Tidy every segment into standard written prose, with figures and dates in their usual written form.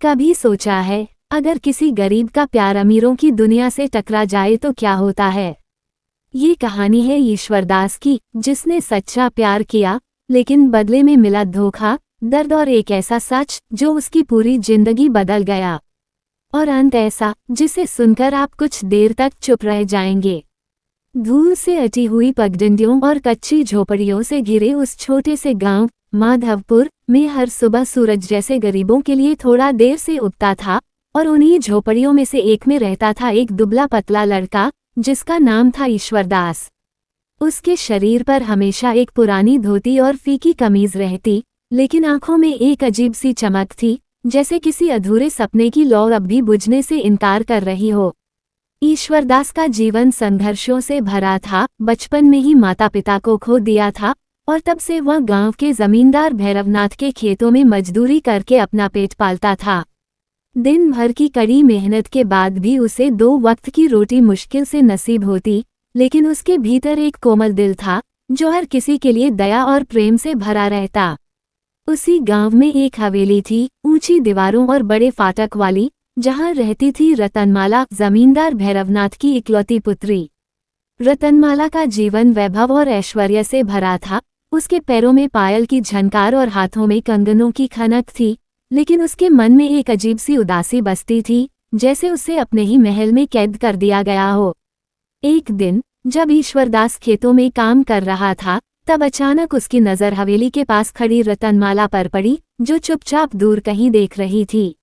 कभी सोचा है, अगर किसी गरीब का प्यार अमीरों की दुनिया से टकरा जाए तो क्या होता है। ये कहानी है ईश्वरदास की, जिसने सच्चा प्यार किया लेकिन बदले में मिला धोखा, दर्द और एक ऐसा सच जो उसकी पूरी जिंदगी बदल गया। और अंत ऐसा जिसे सुनकर आप कुछ देर तक चुप रह जाएंगे। धूल से अटी हुई पगडंडियों और कच्ची झोपड़ियों से घिरे उस छोटे से गांव माधवपुर में हर सुबह सूरज जैसे गरीबों के लिए थोड़ा देर से उगता था, और उन्हीं झोपड़ियों में से एक में रहता था एक दुबला पतला लड़का जिसका नाम था ईश्वरदास। उसके शरीर पर हमेशा एक पुरानी धोती और फीकी कमीज रहती, लेकिन आंखों में एक अजीब सी चमक थी, जैसे किसी अधूरे सपने की लौ अब भी बुझने से इनकार कर रही हो। ईश्वरदास का जीवन संघर्षों से भरा था। बचपन में ही माता पिता को खो दिया था और तब से वह गांव के जमींदार भैरवनाथ के खेतों में मजदूरी करके अपना पेट पालता था। दिन भर की कड़ी मेहनत के बाद भी उसे 2 वक्त की रोटी मुश्किल से नसीब होती, लेकिन उसके भीतर एक कोमल दिल था जो हर किसी के लिए दया और प्रेम से भरा रहता। उसी गांव में एक हवेली थी, ऊंची दीवारों और बड़े फाटक वाली, जहां रहती थी रतनमाला, जमींदार भैरवनाथ की इकलौती पुत्री। रतनमाला का जीवन वैभव और ऐश्वर्य से भरा था। उसके पैरों में पायल की झनकार और हाथों में कंगनों की खनक थी, लेकिन उसके मन में एक अजीब सी उदासी बसती थी, जैसे उसे अपने ही महल में कैद कर दिया गया हो। एक दिन जब ईश्वरदास खेतों में काम कर रहा था, तब अचानक उसकी नज़र हवेली के पास खड़ी रतनमाला पर पड़ी, जो चुपचाप दूर कहीं देख रही थी।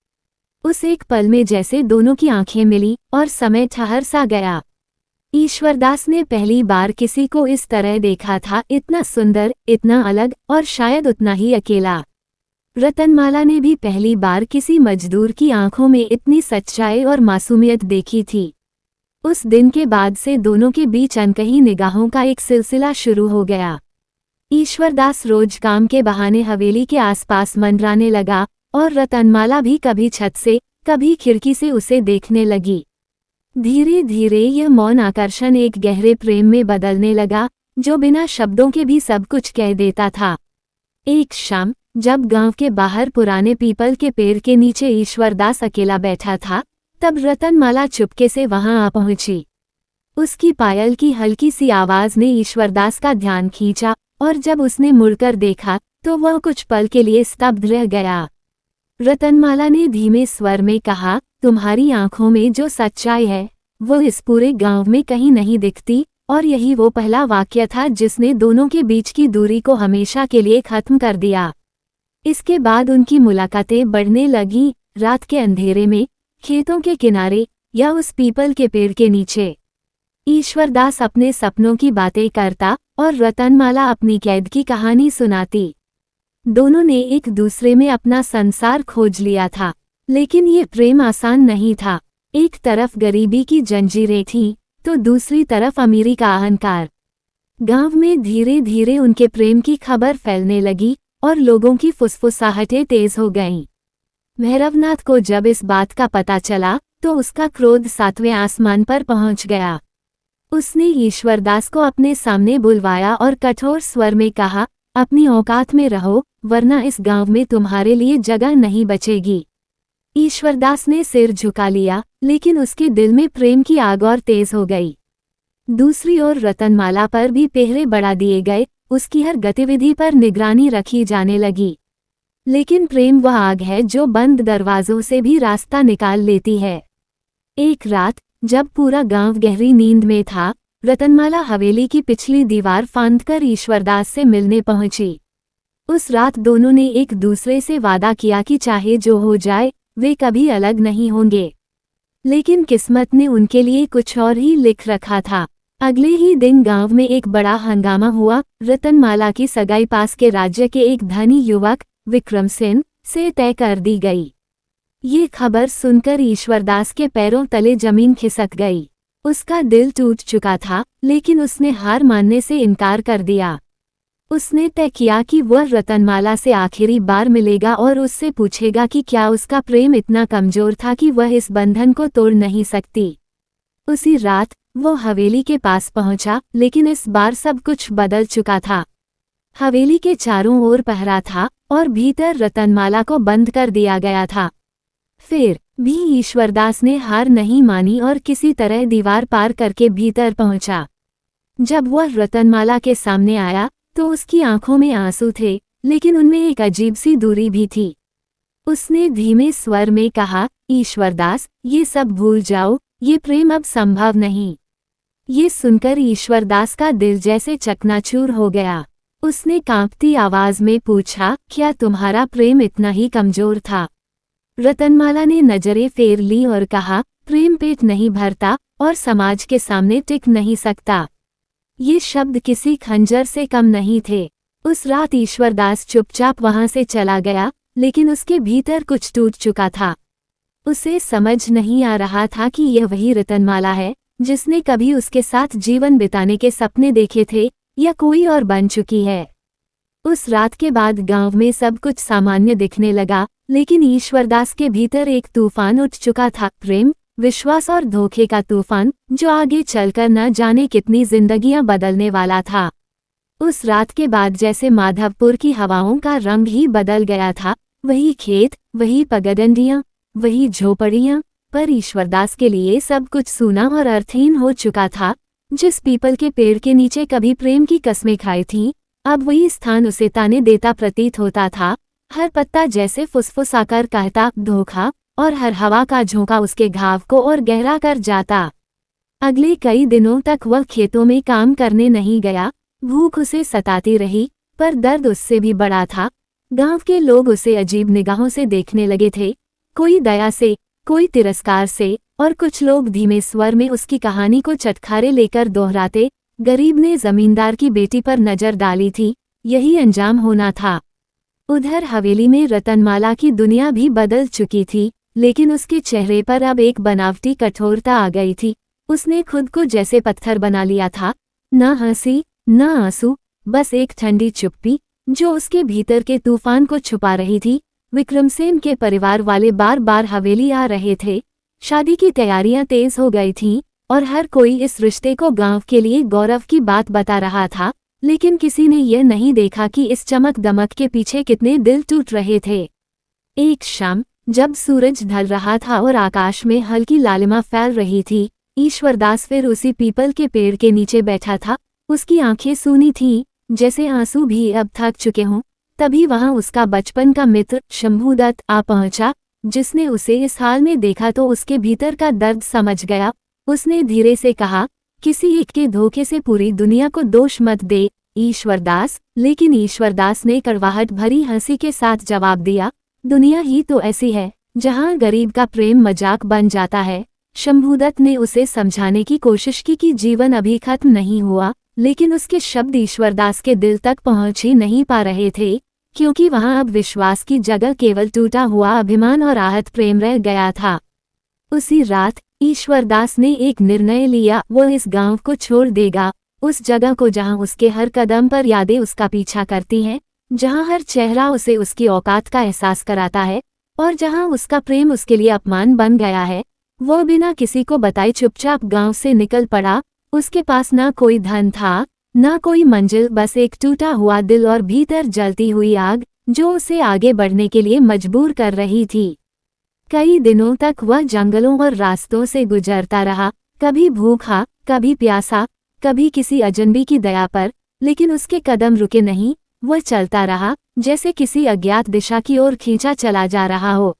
उस एक पल में जैसे दोनों की आंखें मिली और समय ठहर सा गया। ईश्वरदास ने पहली बार किसी को इस तरह देखा था, इतना सुंदर, इतना अलग और शायद उतना ही अकेला। रतनमाला ने भी पहली बार किसी मजदूर की आंखों में इतनी सच्चाई और मासूमियत देखी थी। उस दिन के बाद से दोनों के बीच अनकही निगाहों का एक सिलसिला शुरू हो गया। ईश्वरदास रोज काम के बहाने हवेली के आसपास मंडराने लगा और रतनमाला भी कभी छत से कभी खिड़की से उसे देखने लगी। धीरे धीरे यह मौन आकर्षण एक गहरे प्रेम में बदलने लगा, जो बिना शब्दों के भी सब कुछ कह देता था। एक शाम जब गांव के बाहर पुराने पीपल के पेड़ के नीचे ईश्वरदास अकेला बैठा था, तब रतनमाला चुपके से वहां आ पहुंची। उसकी पायल की हल्की सी आवाज ने ईश्वरदास का ध्यान खींचा, और जब उसने मुड़कर देखा तो वह कुछ पल के लिए स्तब्ध रह गया। रतनमाला ने धीमे स्वर में कहा, तुम्हारी आंखों में जो सच्चाई है वो इस पूरे गांव में कहीं नहीं दिखती। और यही वो पहला वाक्य था जिसने दोनों के बीच की दूरी को हमेशा के लिए खत्म कर दिया। इसके बाद उनकी मुलाकातें बढ़ने लगीं, रात के अंधेरे में, खेतों के किनारे या उस पीपल के पेड़ के नीचे। ईश्वरदास अपने सपनों की बातें करता और रतनमाला अपनी कैद की कहानी सुनाती। दोनों ने एक दूसरे में अपना संसार खोज लिया था, लेकिन ये प्रेम आसान नहीं था। एक तरफ गरीबी की जंजीरें थीं, तो दूसरी तरफ अमीरी का अहंकार। गांव में धीरे धीरे उनके प्रेम की खबर फैलने लगी और लोगों की फुसफुसाहटें तेज हो गईं। भैरवनाथ को जब इस बात का पता चला तो उसका क्रोध 7वें आसमान पर पहुंच गया। उसने ईश्वरदास को अपने सामने बुलवाया और कठोर स्वर में कहा, अपनी औकात में रहो, वरना इस गांव में तुम्हारे लिए जगह नहीं बचेगी। ईश्वरदास ने सिर झुका लिया, लेकिन उसके दिल में प्रेम की आग और तेज हो गई। दूसरी ओर रतनमाला पर भी पहरे बढ़ा दिए गए, उसकी हर गतिविधि पर निगरानी रखी जाने लगी। लेकिन प्रेम वह आग है जो बंद दरवाजों से भी रास्ता निकाल लेती है। एक रात जब पूरा गांव गहरी नींद में था, रतनमाला हवेली की पिछली दीवार फांदकर ईश्वरदास से मिलने पहुंची। उस रात दोनों ने एक दूसरे से वादा किया कि चाहे जो हो जाए वे कभी अलग नहीं होंगे। लेकिन किस्मत ने उनके लिए कुछ और ही लिख रखा था। अगले ही दिन गांव में एक बड़ा हंगामा हुआ। रतनमाला की सगाई पास के राज्य के एक धनी युवक विक्रमसेन से तय कर दी गई। ये खबर सुनकर ईश्वरदास के पैरों तले जमीन खिसक गई। उसका दिल टूट चुका था, लेकिन उसने हार मानने से इनकार कर दिया। उसने तय किया कि वह रतनमाला से आखिरी बार मिलेगा और उससे पूछेगा कि क्या उसका प्रेम इतना कमजोर था कि वह इस बंधन को तोड़ नहीं सकती। उसी रात वो हवेली के पास पहुंचा, लेकिन इस बार सब कुछ बदल चुका था। हवेली के चारों ओर पहरा था और भीतर रतनमाला को बंद कर दिया गया था। फिर भी ईश्वरदास ने हार नहीं मानी और किसी तरह दीवार पार करके भीतर पहुंचा। जब वह रतनमाला के सामने आया तो उसकी आंखों में आंसू थे, लेकिन उनमें एक अजीब सी दूरी भी थी। उसने धीमे स्वर में कहा, ईश्वरदास, ये सब भूल जाओ, ये प्रेम अब संभव नहीं। ये सुनकर ईश्वरदास का दिल जैसे चकनाचूर हो गया। उसने कांपती आवाज में पूछा, क्या तुम्हारा प्रेम इतना ही कमजोर था? रतनमाला ने नजरें फेर ली और कहा, प्रेम पेट नहीं भरता और समाज के सामने टिक नहीं सकता। ये शब्द किसी खंजर से कम नहीं थे। उस रात ईश्वरदास चुपचाप वहां से चला गया, लेकिन उसके भीतर कुछ टूट चुका था। उसे समझ नहीं आ रहा था कि यह वही रतनमाला है जिसने कभी उसके साथ जीवन बिताने के सपने देखे थे, या कोई और बन चुकी है। उस रात के बाद गांव में सब कुछ सामान्य दिखने लगा, लेकिन ईश्वरदास के भीतर एक तूफान उठ चुका था, प्रेम, विश्वास और धोखे का तूफान, जो आगे चलकर न जाने कितनी जिंदगियां बदलने वाला था। उस रात के बाद जैसे माधवपुर की हवाओं का रंग ही बदल गया था। वही खेत, वही पगडंडियां, वही झोपड़ियां, पर ईश्वरदास के लिए सब कुछ सूना और अर्थहीन हो चुका था। जिस पीपल के पेड़ के नीचे कभी प्रेम की कस्में खाई थीं, अब वही स्थान उसे ताने देता प्रतीत होता था। हर पत्ता जैसे फुसफुसाकर कहता धोखा, और हर हवा का झोंका उसके घाव को और गहरा कर जाता। अगले कई दिनों तक वह खेतों में काम करने नहीं गया। भूख उसे सताती रही, पर दर्द उससे भी बड़ा था। गांव के लोग उसे अजीब निगाहों से देखने लगे थे, कोई दया से, कोई तिरस्कार से, और कुछ लोग धीमे स्वर में उसकी कहानी को चटखारे लेकर दोहराते। गरीब ने जमींदार की बेटी पर नजर डाली थी, यही अंजाम होना था। उधर हवेली में रतनमाला की दुनिया भी बदल चुकी थी, लेकिन उसके चेहरे पर अब एक बनावटी कठोरता आ गई थी। उसने खुद को जैसे पत्थर बना लिया था, न हंसी न आंसू, बस एक ठंडी चुप्पी जो उसके भीतर के तूफान को छुपा रही थी। विक्रमसेन के परिवार वाले बार बार हवेली आ रहे थे। शादी की तैयारियां तेज हो गई थीं, और हर कोई इस रिश्ते को गांव के लिए गौरव की बात बता रहा था, लेकिन किसी ने यह नहीं देखा कि इस चमक दमक के पीछे कितने दिल टूट रहे थे। एक शाम, जब सूरज ढल रहा था और आकाश में हल्की लालिमा फैल रही थी, ईश्वरदास फिर उसी पीपल के पेड़ के नीचे बैठा था। उसकी आंखें सूनी थीं, जैसे आंसू भी अब थक चुके हों। तभी वहां उसका बचपन का मित्र शंभूदत्त आ पहुंचा। जिसने उसे इस हाल में देखा तो उसके भीतर का दर्द समझ गया। उसने धीरे से कहा, किसी एक के धोखे से पूरी दुनिया को दोष मत दे ईश्वरदास। लेकिन ईश्वरदास ने कड़वाहट भरी हंसी के साथ जवाब दिया, दुनिया ही तो ऐसी है जहां गरीब का प्रेम मजाक बन जाता है। शंभूदत्त ने उसे समझाने की कोशिश की कि जीवन अभी खत्म नहीं हुआ, लेकिन उसके शब्द ईश्वरदास के दिल तक पहुंच ही नहीं पा रहे थे, क्योंकि वहां अब विश्वास की जगह केवल टूटा हुआ अभिमान और आहत प्रेम रह गया था। उसी रात ईश्वरदास ने एक निर्णय लिया, वो इस गांव को छोड़ देगा, उस जगह को जहां उसके हर कदम पर यादें उसका पीछा करती हैं, जहां हर चेहरा उसे उसकी औकात का एहसास कराता है, और जहां उसका प्रेम उसके लिए अपमान बन गया है। वो बिना किसी को बताए चुपचाप गांव से निकल पड़ा। उसके पास ना कोई धन था, ना कोई मंजिल, बस एक टूटा हुआ दिल और भीतर जलती हुई आग जो उसे आगे बढ़ने के लिए मजबूर कर रही थी। कई दिनों तक वह जंगलों और रास्तों से गुजरता रहा, कभी भूखा, कभी प्यासा, कभी किसी अजनबी की दया पर, लेकिन उसके कदम रुके नहीं। वह चलता रहा, जैसे किसी अज्ञात दिशा की ओर खींचा चला जा रहा हो।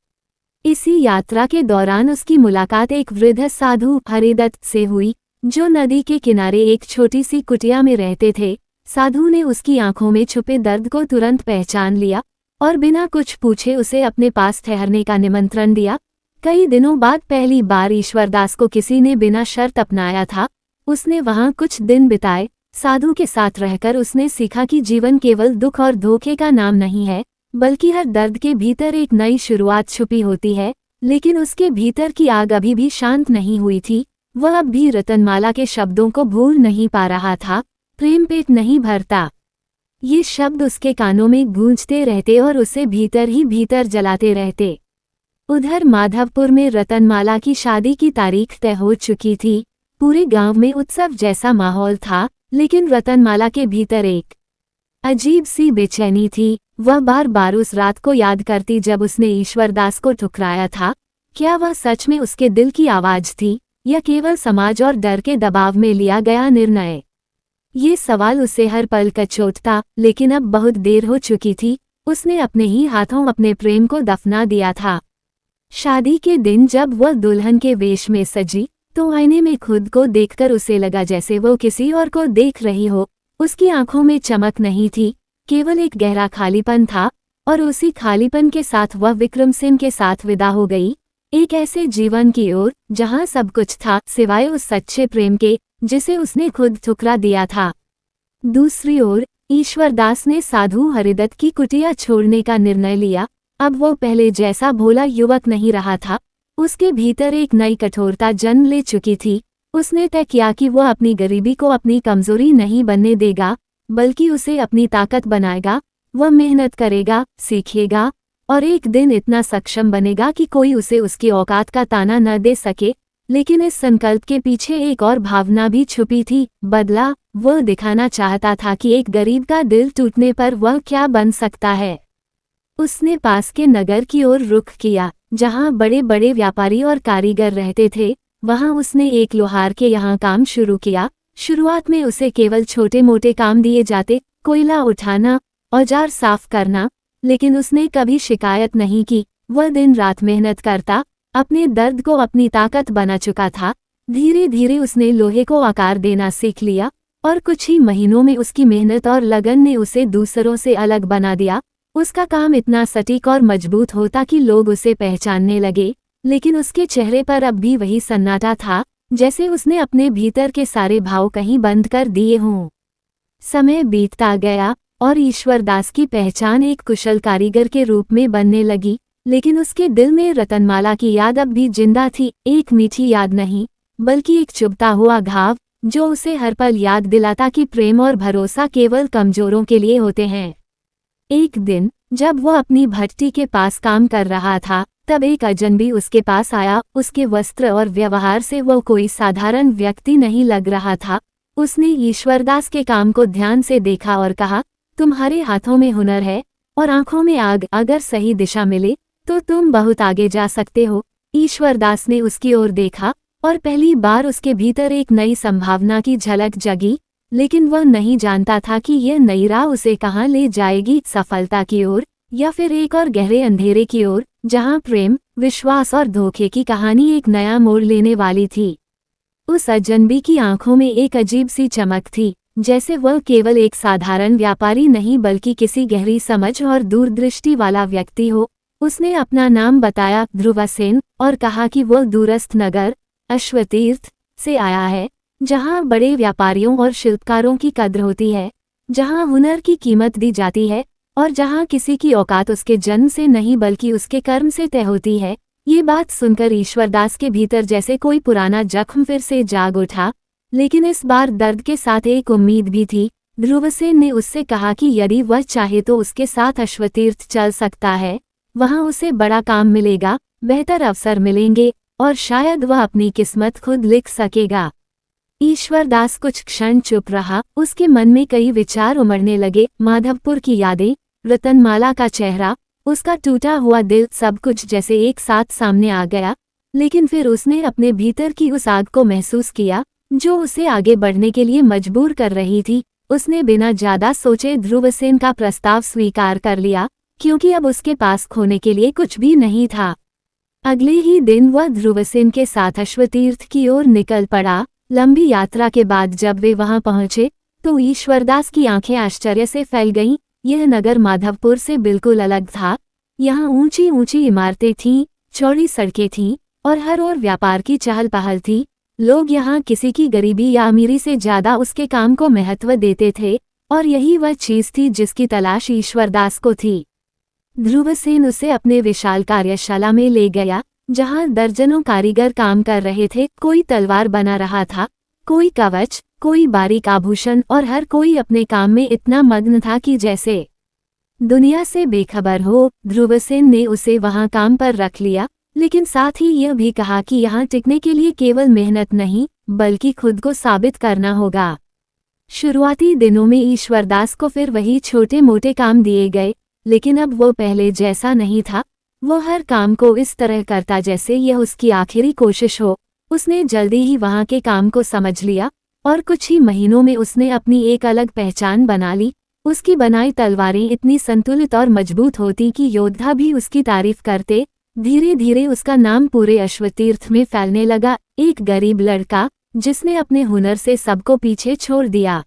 इसी यात्रा के दौरान उसकी मुलाकात एक वृद्ध साधु हरिदत्त से हुई, जो नदी के किनारे एक छोटी सी कुटिया में रहते थे। साधु ने उसकी आंखों में छुपे दर्द को तुरंत पहचान लिया और बिना कुछ पूछे उसे अपने पास ठहरने का निमंत्रण दिया। कई दिनों बाद पहली बार ईश्वरदास को किसी ने बिना शर्त अपनाया था। उसने वहां कुछ दिन बिताए। साधु के साथ रहकर उसने सीखा कि जीवन केवल दुख और धोखे का नाम नहीं है, बल्कि हर दर्द के भीतर एक नई शुरुआत छुपी होती है। लेकिन उसके भीतर की आग अभी भी शांत नहीं हुई थी। वह अब भी रतनमाला के शब्दों को भूल नहीं पा रहा था, प्रेम पेट नहीं भरता। ये शब्द उसके कानों में गूंजते रहते और उसे भीतर ही भीतर जलाते रहते। उधर माधवपुर में रतनमाला की शादी की तारीख तय हो चुकी थी। पूरे गांव में उत्सव जैसा माहौल था, लेकिन रतनमाला के भीतर एक अजीब सी बेचैनी थी। वह बार बार उस रात को याद करती जब उसने ईश्वरदास को ठुकराया था। क्या वह सच में उसके दिल की आवाज थी या केवल समाज और डर के दबाव में लिया गया निर्णय? ये सवाल उसे हर पल कचोटता, लेकिन अब बहुत देर हो चुकी थी। उसने अपने ही हाथों अपने प्रेम को दफना दिया था। शादी के दिन जब वह दुल्हन के वेश में सजी तो आईने में खुद को देखकर उसे लगा जैसे वो किसी और को देख रही हो। उसकी आंखों में चमक नहीं थी, केवल एक गहरा खालीपन था, और उसी खालीपन के साथ वह विक्रम सिंह के साथ विदा हो गई, एक ऐसे जीवन की ओर जहां सब कुछ था सिवाय उस सच्चे प्रेम के जिसे उसने खुद ठुकरा दिया था। दूसरी ओर ईश्वरदास ने साधु हरिदत्त की कुटिया छोड़ने का निर्णय लिया। अब वो पहले जैसा भोला युवक नहीं रहा था, उसके भीतर एक नई कठोरता जन्म ले चुकी थी। उसने तय किया कि वह अपनी गरीबी को अपनी कमजोरी नहीं बनने देगा, बल्कि उसे अपनी ताकत बनाएगा। वह मेहनत करेगा, सीखेगा, और एक दिन इतना सक्षम बनेगा कि कोई उसे उसकी औकात का ताना न दे सके। लेकिन इस संकल्प के पीछे एक और भावना भी छुपी थी, बदला। वह दिखाना चाहता था कि एक गरीब का दिल टूटने पर वह क्या बन सकता है। उसने पास के नगर की ओर रुख किया, जहां बड़े बड़े व्यापारी और कारीगर रहते थे। वहां उसने एक लोहार के यहाँ काम शुरू किया। शुरुआत में उसे केवल छोटे मोटे काम दिए जाते, कोयला उठाना, औजार साफ करना, लेकिन उसने कभी शिकायत नहीं की। वह दिन रात मेहनत करता, अपने दर्द को अपनी ताकत बना चुका था। धीरे धीरे उसने लोहे को आकार देना सीख लिया, और कुछ ही महीनों में उसकी मेहनत और लगन ने उसे दूसरों से अलग बना दिया। उसका काम इतना सटीक और मजबूत होता कि लोग उसे पहचानने लगे, लेकिन उसके चेहरे पर अब भी वही सन्नाटा था, जैसे उसने अपने भीतर के सारे भाव कहीं बंद कर दिए हों। समय बीतता गया और ईश्वरदास की पहचान एक कुशल कारीगर के रूप में बनने लगी, लेकिन उसके दिल में रतनमाला की याद अब भी जिंदा थी। एक मीठी याद नहीं, बल्कि एक चुभता हुआ घाव, जो उसे हर पल याद दिलाता कि प्रेम और भरोसा केवल कमजोरों के लिए होते हैं। एक दिन जब वह अपनी भट्टी के पास काम कर रहा था, तब एक अजनबी उसके पास आया। उसके वस्त्र और व्यवहार से वह कोई साधारण व्यक्ति नहीं लग रहा था। उसने ईश्वरदास के काम को ध्यान से देखा और कहा, तुम्हारे हाथों में हुनर है और आंखों में आग। अगर सही दिशा मिले तो तुम बहुत आगे जा सकते हो। ईश्वरदास ने उसकी ओर देखा और पहली बार उसके भीतर एक नई संभावना की झलक जगी, लेकिन वह नहीं जानता था कि यह नई राह उसे कहाँ ले जाएगी, सफलता की ओर या फिर एक और गहरे अंधेरे की ओर, जहां प्रेम, विश्वास और धोखे की कहानी एक नया मोड़ लेने वाली थी। उस अजनबी की आंखों में एक अजीब सी चमक थी, जैसे वह केवल एक साधारण व्यापारी नहीं बल्कि किसी गहरी समझ और दूरदृष्टि वाला व्यक्ति हो। उसने अपना नाम बताया, ध्रुवसेन, और कहा कि वह दूरस्थ नगर अश्वतीर्थ से आया है, जहां बड़े व्यापारियों और शिल्पकारों की कद्र होती है, जहां हुनर की कीमत दी जाती है, और जहां किसी की औकात उसके जन्म से नहीं बल्कि उसके कर्म से तय होती है। ये बात सुनकर ईश्वरदास के भीतर जैसे कोई पुराना जख्म फिर से जाग उठा, लेकिन इस बार दर्द के साथ एक उम्मीद भी थी। ध्रुवसेन ने उससे कहा कि यदि वह चाहे तो उसके साथ अश्वतीर्थ चल सकता है। वहां उसे बड़ा काम मिलेगा, बेहतर अवसर मिलेंगे, और शायद वह अपनी किस्मत खुद लिख सकेगा। ईश्वरदास कुछ क्षण चुप रहा। उसके मन में कई विचार उमड़ने लगे, माधवपुर की यादें, रतनमाला का चेहरा, उसका टूटा हुआ दिल, सब कुछ जैसे एक साथ सामने आ गया। लेकिन फिर उसने अपने भीतर की उस आग को महसूस किया जो उसे आगे बढ़ने के लिए मजबूर कर रही थी। उसने बिना ज्यादा सोचे ध्रुवसेन का प्रस्ताव स्वीकार कर लिया, क्योंकि अब उसके पास खोने के लिए कुछ भी नहीं था। अगले ही दिन वह ध्रुवसेन के साथ अश्वतीर्थ की ओर निकल पड़ा। लंबी यात्रा के बाद जब वे वहां पहुंचे तो ईश्वरदास की आंखें आश्चर्य से फैल गईं। यह नगर माधवपुर से बिल्कुल अलग था। यहाँ ऊंची ऊंची इमारतें थीं, चौड़ी सड़कें थीं, और हर ओर व्यापार की चहल पहल थी। लोग यहाँ किसी की गरीबी या अमीरी से ज्यादा उसके काम को महत्व देते थे, और यही वह चीज थी जिसकी तलाश ईश्वरदास को थी। ध्रुवसेन उसे अपने विशाल कार्यशाला में ले गया, जहां दर्जनों कारीगर काम कर रहे थे। कोई तलवार बना रहा था, कोई कवच, कोई बारीक आभूषण, और हर कोई अपने काम में इतना मग्न था कि जैसे दुनिया से बेखबर हो। ध्रुवसेन ने उसे वहां काम पर रख लिया, लेकिन साथ ही यह भी कहा कि यहाँ टिकने के लिए केवल मेहनत नहीं बल्कि खुद को साबित करना होगा। शुरुआती दिनों में ईश्वरदास को फिर वही छोटे मोटे काम दिए गए, लेकिन अब वो पहले जैसा नहीं था। वो हर काम को इस तरह करता जैसे यह उसकी आखिरी कोशिश हो। उसने जल्दी ही वहाँ के काम को समझ लिया और कुछ ही महीनों में उसने अपनी एक अलग पहचान बना ली। उसकी बनाई तलवारें इतनी संतुलित और मजबूत होती कि योद्धा भी उसकी तारीफ करते। धीरे धीरे उसका नाम पूरे अश्वतीर्थ में फैलने लगा, एक गरीब लड़का जिसने अपने हुनर से सबको पीछे छोड़ दिया।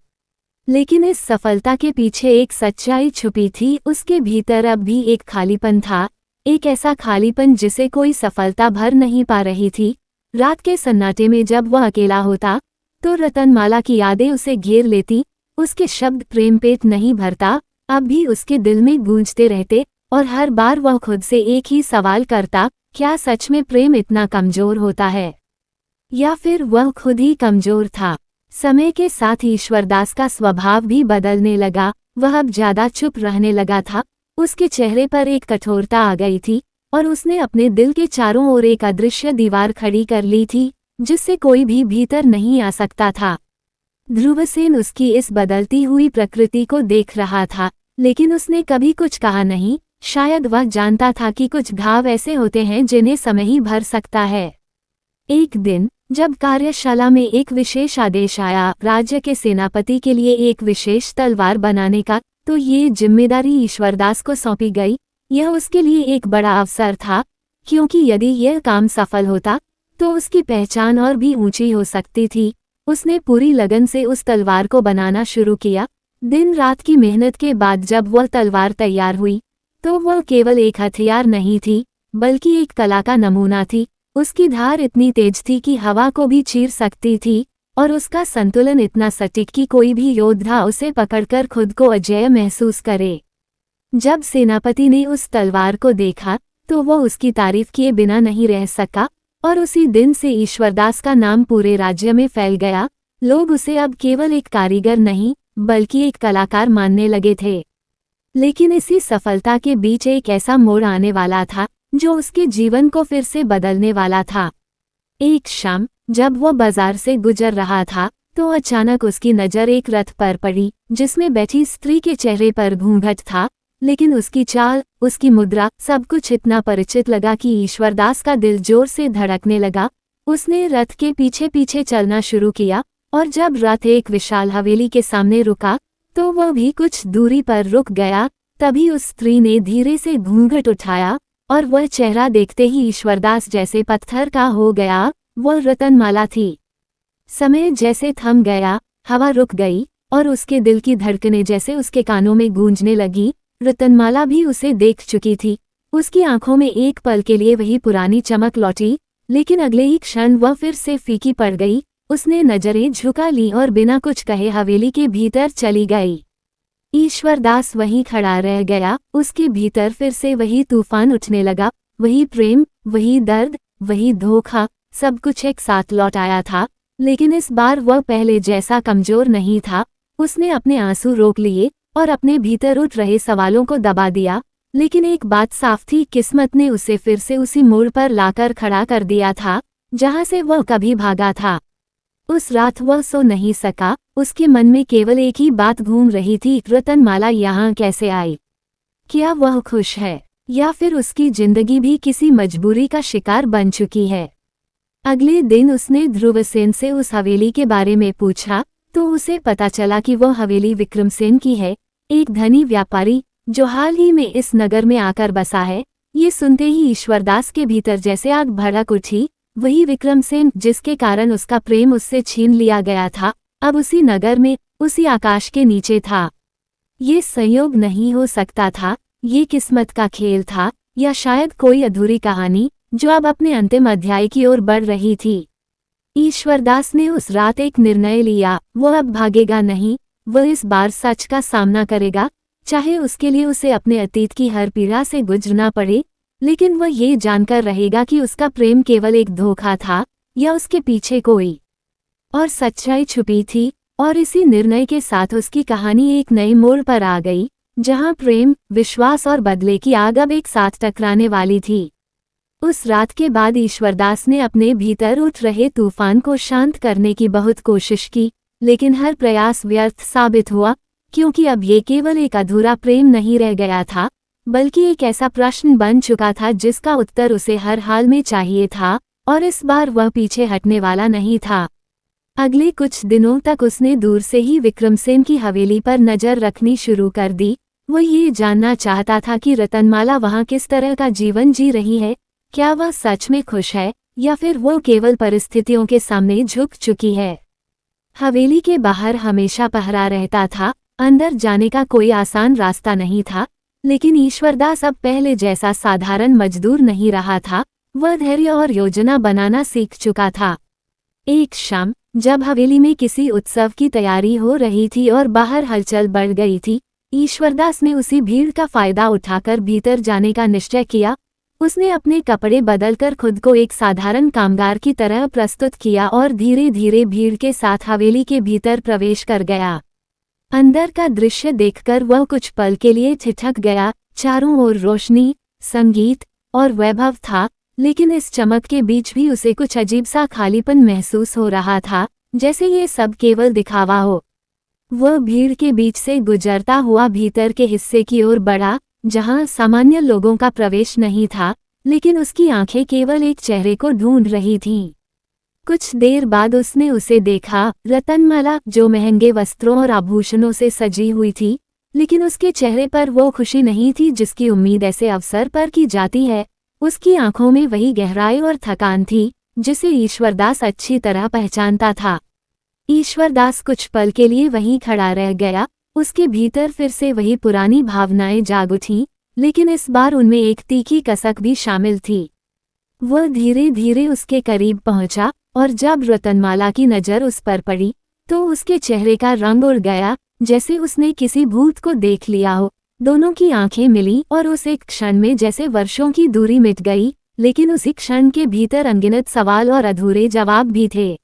लेकिन इस सफलता के पीछे एक सच्चाई छुपी थी। उसके भीतर अब भी एक खालीपन था, एक ऐसा खालीपन जिसे कोई सफलता भर नहीं पा रही थी। रात के सन्नाटे में जब वह अकेला होता तो रतनमाला की यादें उसे घेर लेती। उसके शब्द प्रेम पेट नहीं भरता अब भी उसके दिल में गूंजते रहते, और हर बार वह खुद से एक ही सवाल करता, क्या सच में प्रेम इतना कमजोर होता है, या फिर वह खुद ही कमजोर था। समय के साथ ईश्वरदास का स्वभाव भी बदलने लगा। वह अब ज्यादा चुप रहने लगा था। उसके चेहरे पर एक कठोरता आ गई थी और उसने अपने दिल के चारों ओर एक अदृश्य दीवार खड़ी कर ली थी जिससे कोई भी भीतर नहीं आ सकता था। ध्रुवसेन उसकी इस बदलती हुई प्रकृति को देख रहा था, लेकिन उसने कभी कुछ कहा नहीं। शायद वह जानता था कि कुछ घाव ऐसे होते हैं जिन्हें समय ही भर सकता है। एक दिन जब कार्यशाला में एक विशेष आदेश आया राज्य के सेनापति के लिए एक विशेष तलवार बनाने का, तो ये जिम्मेदारी ईश्वरदास को सौंपी गई। यह उसके लिए एक बड़ा अवसर था, क्योंकि यदि यह काम सफल होता तो उसकी पहचान और भी ऊंची हो सकती थी। उसने पूरी लगन से उस तलवार को बनाना शुरू किया। दिन रात की मेहनत के बाद जब वह तलवार तैयार हुई तो वह केवल एक हथियार नहीं थी, बल्कि एक कला का नमूना थी। उसकी धार इतनी तेज थी कि हवा को भी चीर सकती थी, और उसका संतुलन इतना सटीक कि कोई भी योद्धा उसे पकड़कर खुद को अजेय महसूस करे। जब सेनापति ने उस तलवार को देखा तो वह उसकी तारीफ किए बिना नहीं रह सका, और उसी दिन से ईश्वरदास का नाम पूरे राज्य में फैल गया। लोग उसे अब केवल एक कारीगर नहीं बल्कि एक कलाकार मानने लगे थे। लेकिन इसी सफलता के बीच एक ऐसा मोड़ आने वाला था जो उसके जीवन को फिर से बदलने वाला था। एक शाम जब वह बाजार से गुजर रहा था तो अचानक उसकी नज़र एक रथ पर पड़ी जिसमें बैठी स्त्री के चेहरे पर घूंघट था, लेकिन उसकी चाल, उसकी मुद्रा, सब कुछ इतना परिचित लगा कि ईश्वरदास का दिल जोर से धड़कने लगा। उसने रथ के पीछे पीछे चलना शुरू किया, और जब रथ एक विशाल हवेली के सामने रुका तो वह भी कुछ दूरी पर रुक गया। तभी उस स्त्री ने धीरे से घूंघट उठाया, और वह चेहरा देखते ही ईश्वरदास जैसे पत्थर का हो गया। वह रतनमाला थी। समय जैसे थम गया, हवा रुक गई, और उसके दिल की धड़कनें जैसे उसके कानों में गूंजने लगी। रतनमाला भी उसे देख चुकी थी। उसकी आंखों में एक पल के लिए वही पुरानी चमक लौटी, लेकिन अगले ही क्षण वह फिर से फीकी पड़ गई। उसने नजरें झुका ली और बिना कुछ कहे हवेली के भीतर चली गई। ईश्वरदास वहीं खड़ा रह गया। उसके भीतर फिर से वही तूफान उठने लगा। वही प्रेम, वही दर्द, वही धोखा, सब कुछ एक साथ लौट आया था। लेकिन इस बार वह पहले जैसा कमजोर नहीं था। उसने अपने आंसू रोक लिए और अपने भीतर उठ रहे सवालों को दबा दिया। लेकिन एक बात साफ थी, किस्मत ने उसे फिर से उसी मोड़ पर लाकर खड़ा कर दिया था जहां से वह कभी भागा था। उस रात वह सो नहीं सका। उसके मन में केवल एक ही बात घूम रही थी, रतनमाला यहाँ कैसे आई? क्या वह खुश है, या फिर उसकी जिंदगी भी किसी मजबूरी का शिकार बन चुकी है? अगले दिन उसने ध्रुवसेन से उस हवेली के बारे में पूछा तो उसे पता चला कि वह हवेली विक्रमसेन की है, एक धनी व्यापारी जो हाल ही में इस नगर में आकर बसा है। ये सुनते ही ईश्वरदास के भीतर जैसे आग भड़क उठी। वही विक्रमसेन जिसके कारण उसका प्रेम उससे छीन लिया गया था, अब उसी नगर में, उसी आकाश के नीचे था। ये संयोग नहीं हो सकता था, ये किस्मत का खेल था, या शायद कोई अधूरी कहानी जो अब अपने अंतिम अध्याय की ओर बढ़ रही थी। ईश्वरदास ने उस रात एक निर्णय लिया। वह अब भागेगा नहीं, वह इस बार सच का सामना करेगा, चाहे उसके लिए उसे अपने अतीत की हर पीड़ा से गुजरना पड़े। लेकिन वह ये जानकर रहेगा कि उसका प्रेम केवल एक धोखा था, या उसके पीछे कोई और सच्चाई छुपी थी। और इसी निर्णय के साथ उसकी कहानी एक नए मोड़ पर आ गई, जहां प्रेम, विश्वास और बदले की आग अब एक साथ टकराने वाली थी। उस रात के बाद ईश्वरदास ने अपने भीतर उठ रहे तूफान को शांत करने की बहुत कोशिश की, लेकिन हर प्रयास व्यर्थ साबित हुआ, क्योंकि अब ये केवल एक अधूरा प्रेम नहीं रह गया था, बल्कि एक ऐसा प्रश्न बन चुका था जिसका उत्तर उसे हर हाल में चाहिए था, और इस बार वह पीछे हटने वाला नहीं था। अगले कुछ दिनों तक उसने दूर से ही विक्रमसेन की हवेली पर नजर रखनी शुरू कर दी। वो ये जानना चाहता था कि रतनमाला वहाँ किस तरह का जीवन जी रही है, क्या वह सच में खुश है या फिर वो केवल परिस्थितियों के सामने झुक चुकी है। हवेली के बाहर हमेशा पहरा रहता था, अंदर जाने का कोई आसान रास्ता नहीं था, लेकिन ईश्वरदास अब पहले जैसा साधारण मजदूर नहीं रहा था, वह धैर्य और योजना बनाना सीख चुका था। एक शाम जब हवेली में किसी उत्सव की तैयारी हो रही थी और बाहर हलचल बढ़ गई थी, ईश्वरदास ने उसी भीड़ का फायदा उठाकर भीतर जाने का निश्चय किया। उसने अपने कपड़े बदलकर खुद को एक साधारण कामगार की तरह प्रस्तुत किया और धीरे धीरे भीड़ के साथ हवेली के भीतर प्रवेश कर गया। अंदर का दृश्य देखकर वह कुछ पल के लिए ठिठक गया। चारों ओर रोशनी, संगीत और वैभव था, लेकिन इस चमक के बीच भी उसे कुछ अजीब सा खालीपन महसूस हो रहा था, जैसे ये सब केवल दिखावा हो। वह भीड़ के बीच से गुजरता हुआ भीतर के हिस्से की ओर बढ़ा, जहां सामान्य लोगों का प्रवेश नहीं था, लेकिन उसकी आंखें केवल एक चेहरे को ढूंढ रही थीं। कुछ देर बाद उसने उसे देखा, रतनमाला, जो महंगे वस्त्रों और आभूषणों से सजी हुई थी, लेकिन उसके चेहरे पर वो खुशी नहीं थी जिसकी उम्मीद ऐसे अवसर पर की जाती है। उसकी आंखों में वही गहराई और थकान थी जिसे ईश्वरदास अच्छी तरह पहचानता था। ईश्वरदास कुछ पल के लिए वहीं खड़ा रह गया। उसके भीतर फिर से वही पुरानी भावनाएं जाग उठीं, लेकिन इस बार उनमें एक तीखी कसक भी शामिल थी। वह धीरे धीरे उसके करीब पहुंचा, और जब रतनमाला की नजर उस पर पड़ी तो उसके चेहरे का रंग उड़ गया, जैसे उसने किसी भूत को देख लिया हो। दोनों की आंखें मिली और उस एक क्षण में जैसे वर्षों की दूरी मिट गई, लेकिन उसी क्षण के भीतर अनगिनत सवाल और अधूरे जवाब भी थे।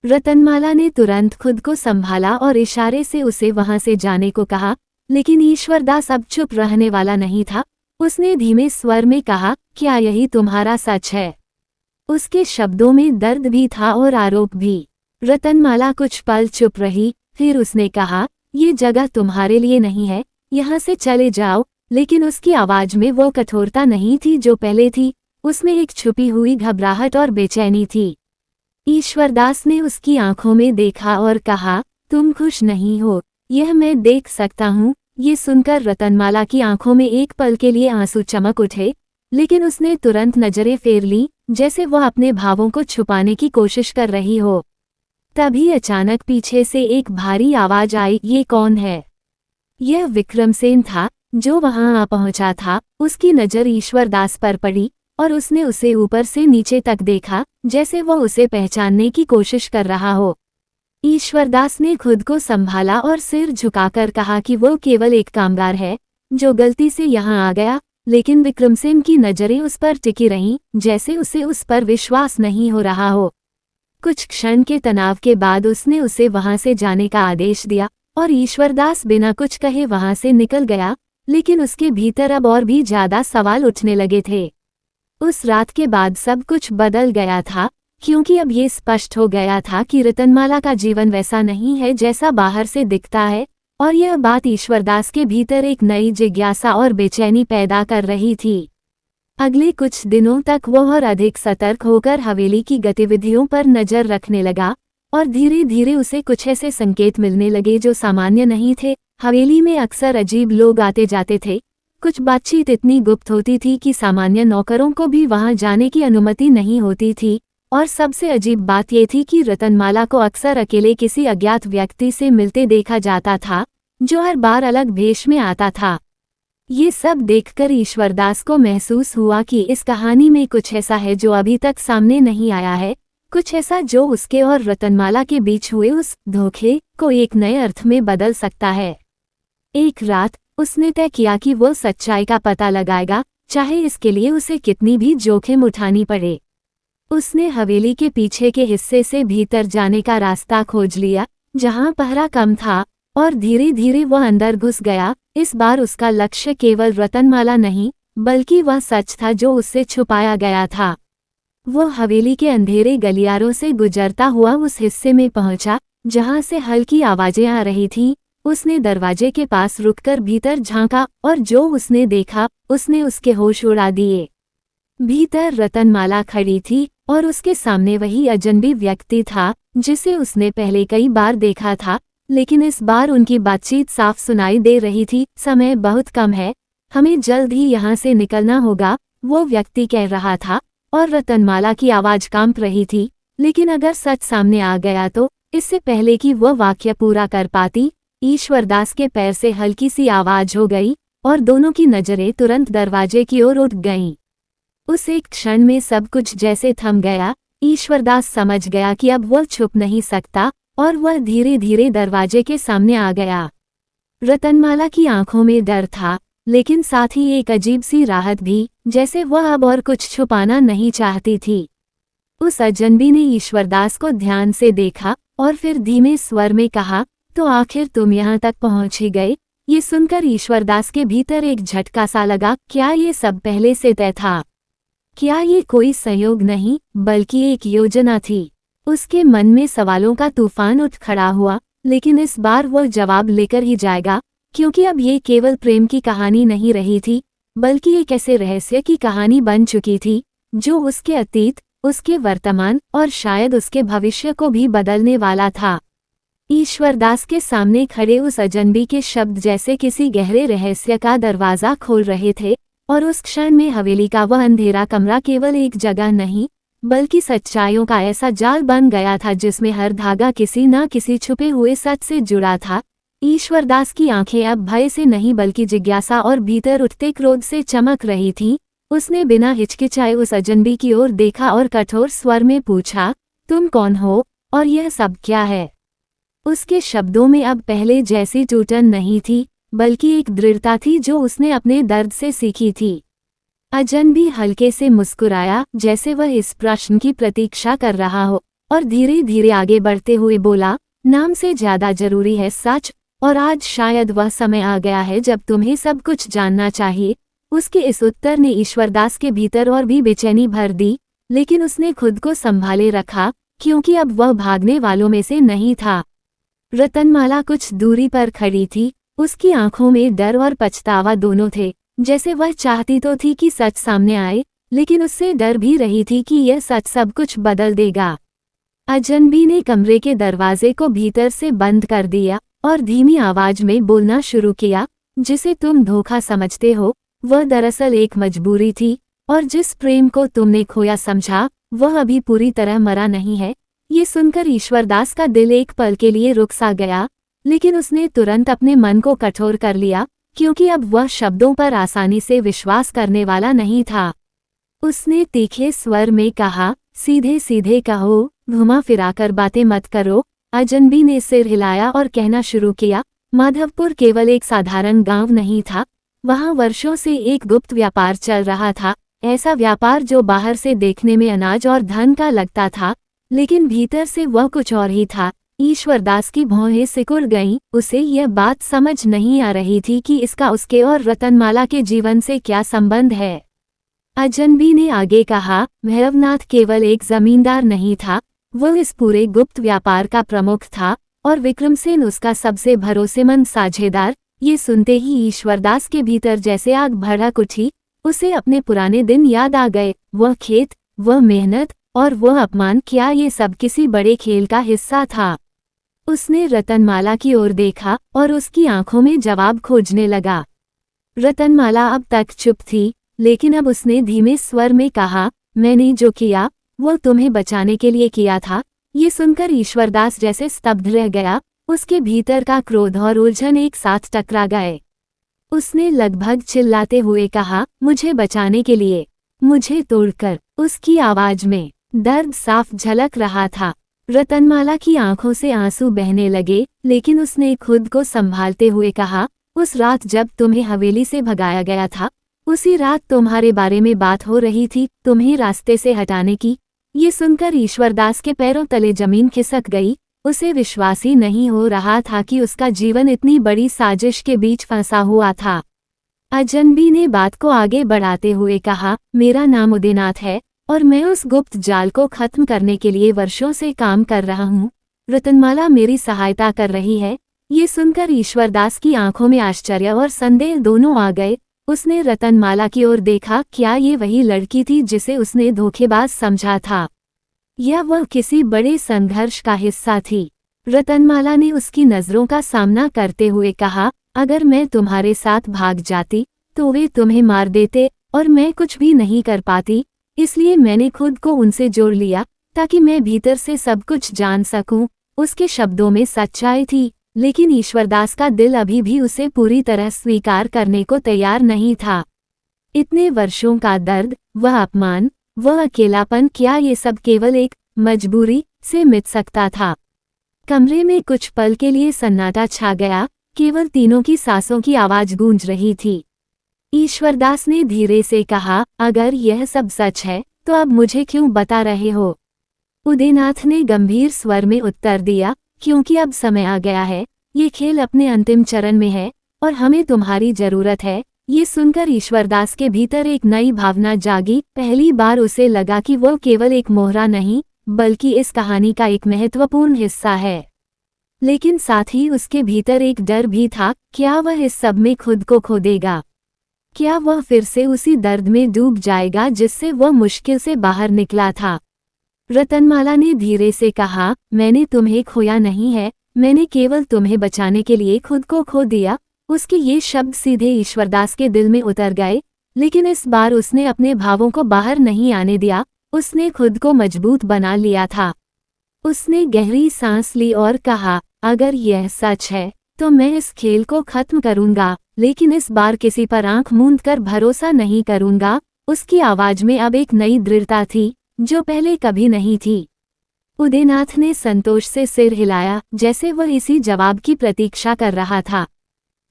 रतनमाला ने तुरंत खुद को संभाला और इशारे से उसे वहां से जाने को कहा, लेकिन ईश्वरदास अब चुप रहने वाला नहीं था। उसने धीमे स्वर में कहा, क्या यही तुम्हारा सच है? उसके शब्दों में दर्द भी था और आरोप भी। रतनमाला कुछ पल चुप रही, फिर उसने कहा, ये जगह तुम्हारे लिए नहीं है, यहाँ से चले जाओ। लेकिन उसकी आवाज में वो कठोरता नहीं थी जो पहले थी, उसमें एक छुपी हुई घबराहट और बेचैनी थी। ईश्वरदास ने उसकी आंखों में देखा और कहा, तुम खुश नहीं हो, यह मैं देख सकता हूँ। ये सुनकर रतनमाला की आंखों में एक पल के लिए आंसू चमक उठे, लेकिन उसने तुरंत नजरें फेर ली, जैसे वह अपने भावों को छुपाने की कोशिश कर रही हो। तभी अचानक पीछे से एक भारी आवाज आई, ये कौन है? यह विक्रमसेन था, जो वहां आ पहुंचा था। उसकी नजर ईश्वरदास पर पड़ी और उसने उसे ऊपर से नीचे तक देखा, जैसे वह उसे पहचानने की कोशिश कर रहा हो। ईश्वरदास ने खुद को संभाला और सिर झुकाकर कहा कि वो केवल एक कामगार है जो गलती से यहाँ आ गया। लेकिन विक्रमसेन की नजरें उस पर टिकी रहीं, जैसे उसे उस पर विश्वास नहीं हो रहा हो। कुछ क्षण के तनाव के बाद उसने उसे वहां से जाने का आदेश दिया और ईश्वरदास बिना कुछ कहे वहां से निकल गया। लेकिन उसके भीतर अब और भी ज्यादा सवाल उठने लगे थे। उस रात के बाद सब कुछ बदल गया था, क्योंकि अब ये स्पष्ट हो गया था कि रतनमाला का जीवन वैसा नहीं है जैसा बाहर से दिखता है, और यह बात ईश्वरदास के भीतर एक नई जिज्ञासा और बेचैनी पैदा कर रही थी। अगले कुछ दिनों तक वह और अधिक सतर्क होकर हवेली की गतिविधियों पर नजर रखने लगा, और धीरे धीरे उसे कुछ ऐसे संकेत मिलने लगे जो सामान्य नहीं थे। हवेली में अक्सर अजीब लोग आते जाते थे। कुछ बातचीत इतनी गुप्त होती थी कि सामान्य नौकरों को भी वहां जाने की अनुमति नहीं होती थी, और सबसे अजीब बात यह थी कि रतनमाला को अक्सर अकेले किसी अज्ञात व्यक्ति से मिलते देखा जाता था, जो हर बार अलग भेष में आता था। ये सब देखकर ईश्वरदास को महसूस हुआ कि इस कहानी में कुछ ऐसा है जो अभी तक सामने नहीं आया है, कुछ ऐसा जो उसके और रतनमाला के बीच हुए उस धोखे को एक नए अर्थ में बदल सकता है। एक रात उसने तय किया कि वो सच्चाई का पता लगाएगा, चाहे इसके लिए उसे कितनी भी जोखिम उठानी पड़े। उसने हवेली के पीछे के हिस्से से भीतर जाने का रास्ता खोज लिया, जहां पहरा कम था, और धीरे धीरे वह अंदर घुस गया। इस बार उसका लक्ष्य केवल रतनमाला नहीं, बल्कि वह सच था जो उससे छुपाया गया था। वह हवेली के अंधेरे गलियारों से गुजरता हुआ उस हिस्से में पहुंचा जहां से हल्की आवाजें आ रही थीं। उसने दरवाजे के पास रुककर भीतर झांका और जो उसने देखा उसने उसके होश उड़ा दिए। भीतर रतनमाला खड़ी थी और उसके सामने वही अजनबी व्यक्ति था जिसे उसने पहले कई बार देखा था, लेकिन इस बार उनकी बातचीत साफ सुनाई दे रही थी। समय बहुत कम है, हमें जल्द ही यहाँ से निकलना होगा, वो व्यक्ति कह रहा था और रतनमाला की आवाज कांप रही थी। लेकिन अगर सच सामने आ गया तो इससे पहले कि वह वाक्य पूरा कर पाती, ईश्वरदास के पैर से हल्की सी आवाज हो गई और दोनों की नजरें तुरंत दरवाजे की ओर उठ गईं। उस एक क्षण में सब कुछ जैसे थम गया। ईश्वरदास समझ गया कि अब वह छुप नहीं सकता और वह धीरे धीरे दरवाजे के सामने आ गया। रतनमाला की आंखों में डर था, लेकिन साथ ही एक अजीब सी राहत भी, जैसे वह अब और कुछ छुपाना नहीं चाहती थी। उस अजनबी ने ईश्वरदास को ध्यान से देखा और फिर धीमे स्वर में कहा, तो आखिर तुम यहाँ तक पहुँच ही गए। ये सुनकर ईश्वरदास के भीतर एक झटका सा लगा। क्या ये सब पहले से तय था? क्या ये कोई संयोग नहीं बल्कि एक योजना थी? उसके मन में सवालों का तूफान उठ खड़ा हुआ, लेकिन इस बार वह जवाब लेकर ही जाएगा, क्योंकि अब ये केवल प्रेम की कहानी नहीं रही थी, बल्कि एक ऐसे रहस्य की कहानी बन चुकी थी जो उसके अतीत, उसके वर्तमान और शायद उसके भविष्य को भी बदलने वाला था। ईश्वरदास के सामने खड़े उस अजनबी के शब्द जैसे किसी गहरे रहस्य का दरवाजा खोल रहे थे, और उस क्षण में हवेली का वह अंधेरा कमरा केवल एक जगह नहीं, बल्कि सच्चाइयों का ऐसा जाल बन गया था जिसमें हर धागा किसी न किसी छुपे हुए सच से जुड़ा था। ईश्वरदास की आंखें अब भय से नहीं बल्कि जिज्ञासा और भीतर उठते क्रोध से चमक रही थीं। उसने बिना हिचकिचाए उस अजनबी की ओर देखा और कठोर स्वर में पूछा, तुम कौन हो और यह सब क्या है? उसके शब्दों में अब पहले जैसी टूटन नहीं थी, बल्कि एक दृढ़ता थी जो उसने अपने दर्द से सीखी थी। अजनबी हल्के से मुस्कुराया, जैसे वह इस प्रश्न की प्रतीक्षा कर रहा हो, और धीरे धीरे आगे बढ़ते हुए बोला, नाम से ज्यादा जरूरी है सच, और आज शायद वह समय आ गया है जब तुम्हें सब कुछ जानना चाहिए। उसके इस उत्तर ने ईश्वरदास के भीतर और भी बेचैनी भर दी, लेकिन उसने खुद को संभाले रखा, क्योंकि अब वह भागने वालों में से नहीं था। रतनमाला कुछ दूरी पर खड़ी थी, उसकी आंखों में डर और पछतावा दोनों थे, जैसे वह चाहती तो थी कि सच सामने आए, लेकिन उससे डर भी रही थी कि यह सच सब कुछ बदल देगा। अजनबी ने कमरे के दरवाजे को भीतर से बंद कर दिया और धीमी आवाज में बोलना शुरू किया, जिसे तुम धोखा समझते हो वह दरअसल एक मजबूरी थी, और जिस प्रेम को तुमने खोया समझा वह अभी पूरी तरह मरा नहीं है। ये सुनकर ईश्वरदास का दिल एक पल के लिए रुक सा गया, लेकिन उसने तुरंत अपने मन को कठोर कर लिया, क्योंकि अब वह शब्दों पर आसानी से विश्वास करने वाला नहीं था। उसने तीखे स्वर में कहा, सीधे सीधे कहो, घुमा फिराकर बातें मत करो। अजनबी ने सिर हिलाया और कहना शुरू किया, माधवपुर केवल एक साधारण गांव नहीं था, वहां वर्षों से एक गुप्त व्यापार चल रहा था। ऐसा व्यापार जो बाहर से देखने में अनाज और धन का लगता था, लेकिन भीतर से वह कुछ और ही था। ईश्वरदास की भौहें सिकुड़ गईं, उसे यह बात समझ नहीं आ रही थी कि इसका उसके और रतनमाला के जीवन से क्या संबंध है। अजनबी ने आगे कहा, भैरवनाथ केवल एक जमींदार नहीं था, वह इस पूरे गुप्त व्यापार का प्रमुख था, और विक्रमसेन उसका सबसे भरोसेमंद साझेदार। ये सुनते ही ईश्वरदास के भीतर जैसे आग भड़क उठी, उसे अपने पुराने दिन याद आ गए। वह खेत, वह मेहनत और वह अपमान, क्या ये सब किसी बड़े खेल का हिस्सा था? उसने रतनमाला की ओर देखा और उसकी आंखों में जवाब खोजने लगा। रतनमाला अब तक चुप थी, लेकिन अब उसने धीमे स्वर में कहा, मैंने जो किया वो तुम्हें बचाने के लिए किया था। ये सुनकर ईश्वरदास जैसे स्तब्ध रह गया, उसके भीतर का क्रोध और उलझन एक साथ टकरा गए। उसने लगभग चिल्लाते हुए कहा, मुझे बचाने के लिए, मुझे तोड़कर। उसकी आवाज में दर्द साफ झलक रहा था। रतनमाला की आंखों से आंसू बहने लगे, लेकिन उसने खुद को संभालते हुए कहा, उस रात जब तुम्हें हवेली से भगाया गया था, उसी रात तुम्हारे बारे में बात हो रही थी, तुम्हें रास्ते से हटाने की। ये सुनकर ईश्वरदास के पैरों तले जमीन खिसक गई। उसे विश्वास ही नहीं हो रहा था कि उसका जीवन इतनी बड़ी साजिश के बीच फंसा हुआ था। अजनबी ने बात को आगे बढ़ाते हुए कहा, मेरा नाम उदयनाथ है और मैं उस गुप्त जाल को खत्म करने के लिए वर्षों से काम कर रहा हूँ। रतनमाला मेरी सहायता कर रही है, ये सुनकर ईश्वरदास की आंखों में आश्चर्य और संदेह दोनों आ गए। उसने रतनमाला की ओर देखा, क्या ये वही लड़की थी जिसे उसने धोखेबाज समझा था, या वह किसी बड़े संघर्ष का हिस्सा थी? रतनमाला ने उसकी नजरों का सामना करते हुए कहा, अगर मैं तुम्हारे साथ भाग जाती तो वे तुम्हें मार देते और मैं कुछ भी नहीं कर पाती, इसलिए मैंने खुद को उनसे जोड़ लिया ताकि मैं भीतर से सब कुछ जान सकूं। उसके शब्दों में सच्चाई थी, लेकिन ईश्वरदास का दिल अभी भी उसे पूरी तरह स्वीकार करने को तैयार नहीं था। इतने वर्षों का दर्द, वह अपमान, वह अकेलापन, क्या ये सब केवल एक मजबूरी से मिट सकता था? कमरे में कुछ पल के लिए सन्नाटा छा गया, केवल तीनों की सांसों की आवाज गूंज रही थी। ईश्वरदास ने धीरे से कहा, अगर यह सब सच है तो अब मुझे क्यों बता रहे हो? उदयनाथ ने गंभीर स्वर में उत्तर दिया, क्योंकि अब समय आ गया है, ये खेल अपने अंतिम चरण में है और हमें तुम्हारी जरूरत है। ये सुनकर ईश्वरदास के भीतर एक नई भावना जागी। पहली बार उसे लगा कि वो केवल एक मोहरा नहीं, बल्कि इस कहानी का एक महत्वपूर्ण हिस्सा है। लेकिन साथ ही उसके भीतर एक डर भी था, क्या वह इस सब में खुद को खो देगा? क्या वह फिर से उसी दर्द में डूब जाएगा जिससे वह मुश्किल से बाहर निकला था? रतनमाला ने धीरे से कहा, मैंने तुम्हें खोया नहीं है, मैंने केवल तुम्हें बचाने के लिए खुद को खो दिया। उसके ये शब्द सीधे ईश्वरदास के दिल में उतर गए, लेकिन इस बार उसने अपने भावों को बाहर नहीं आने दिया। उसने खुद को मजबूत बना लिया था। उसने गहरी सांस ली और कहा, अगर यह सच है तो मैं इस खेल को खत्म करूंगा, लेकिन इस बार किसी पर आंख मूंद कर भरोसा नहीं करूंगा। उसकी आवाज में अब एक नई दृढ़ता थी जो पहले कभी नहीं थी। उदयनाथ ने संतोष से सिर हिलाया, जैसे वह इसी जवाब की प्रतीक्षा कर रहा था।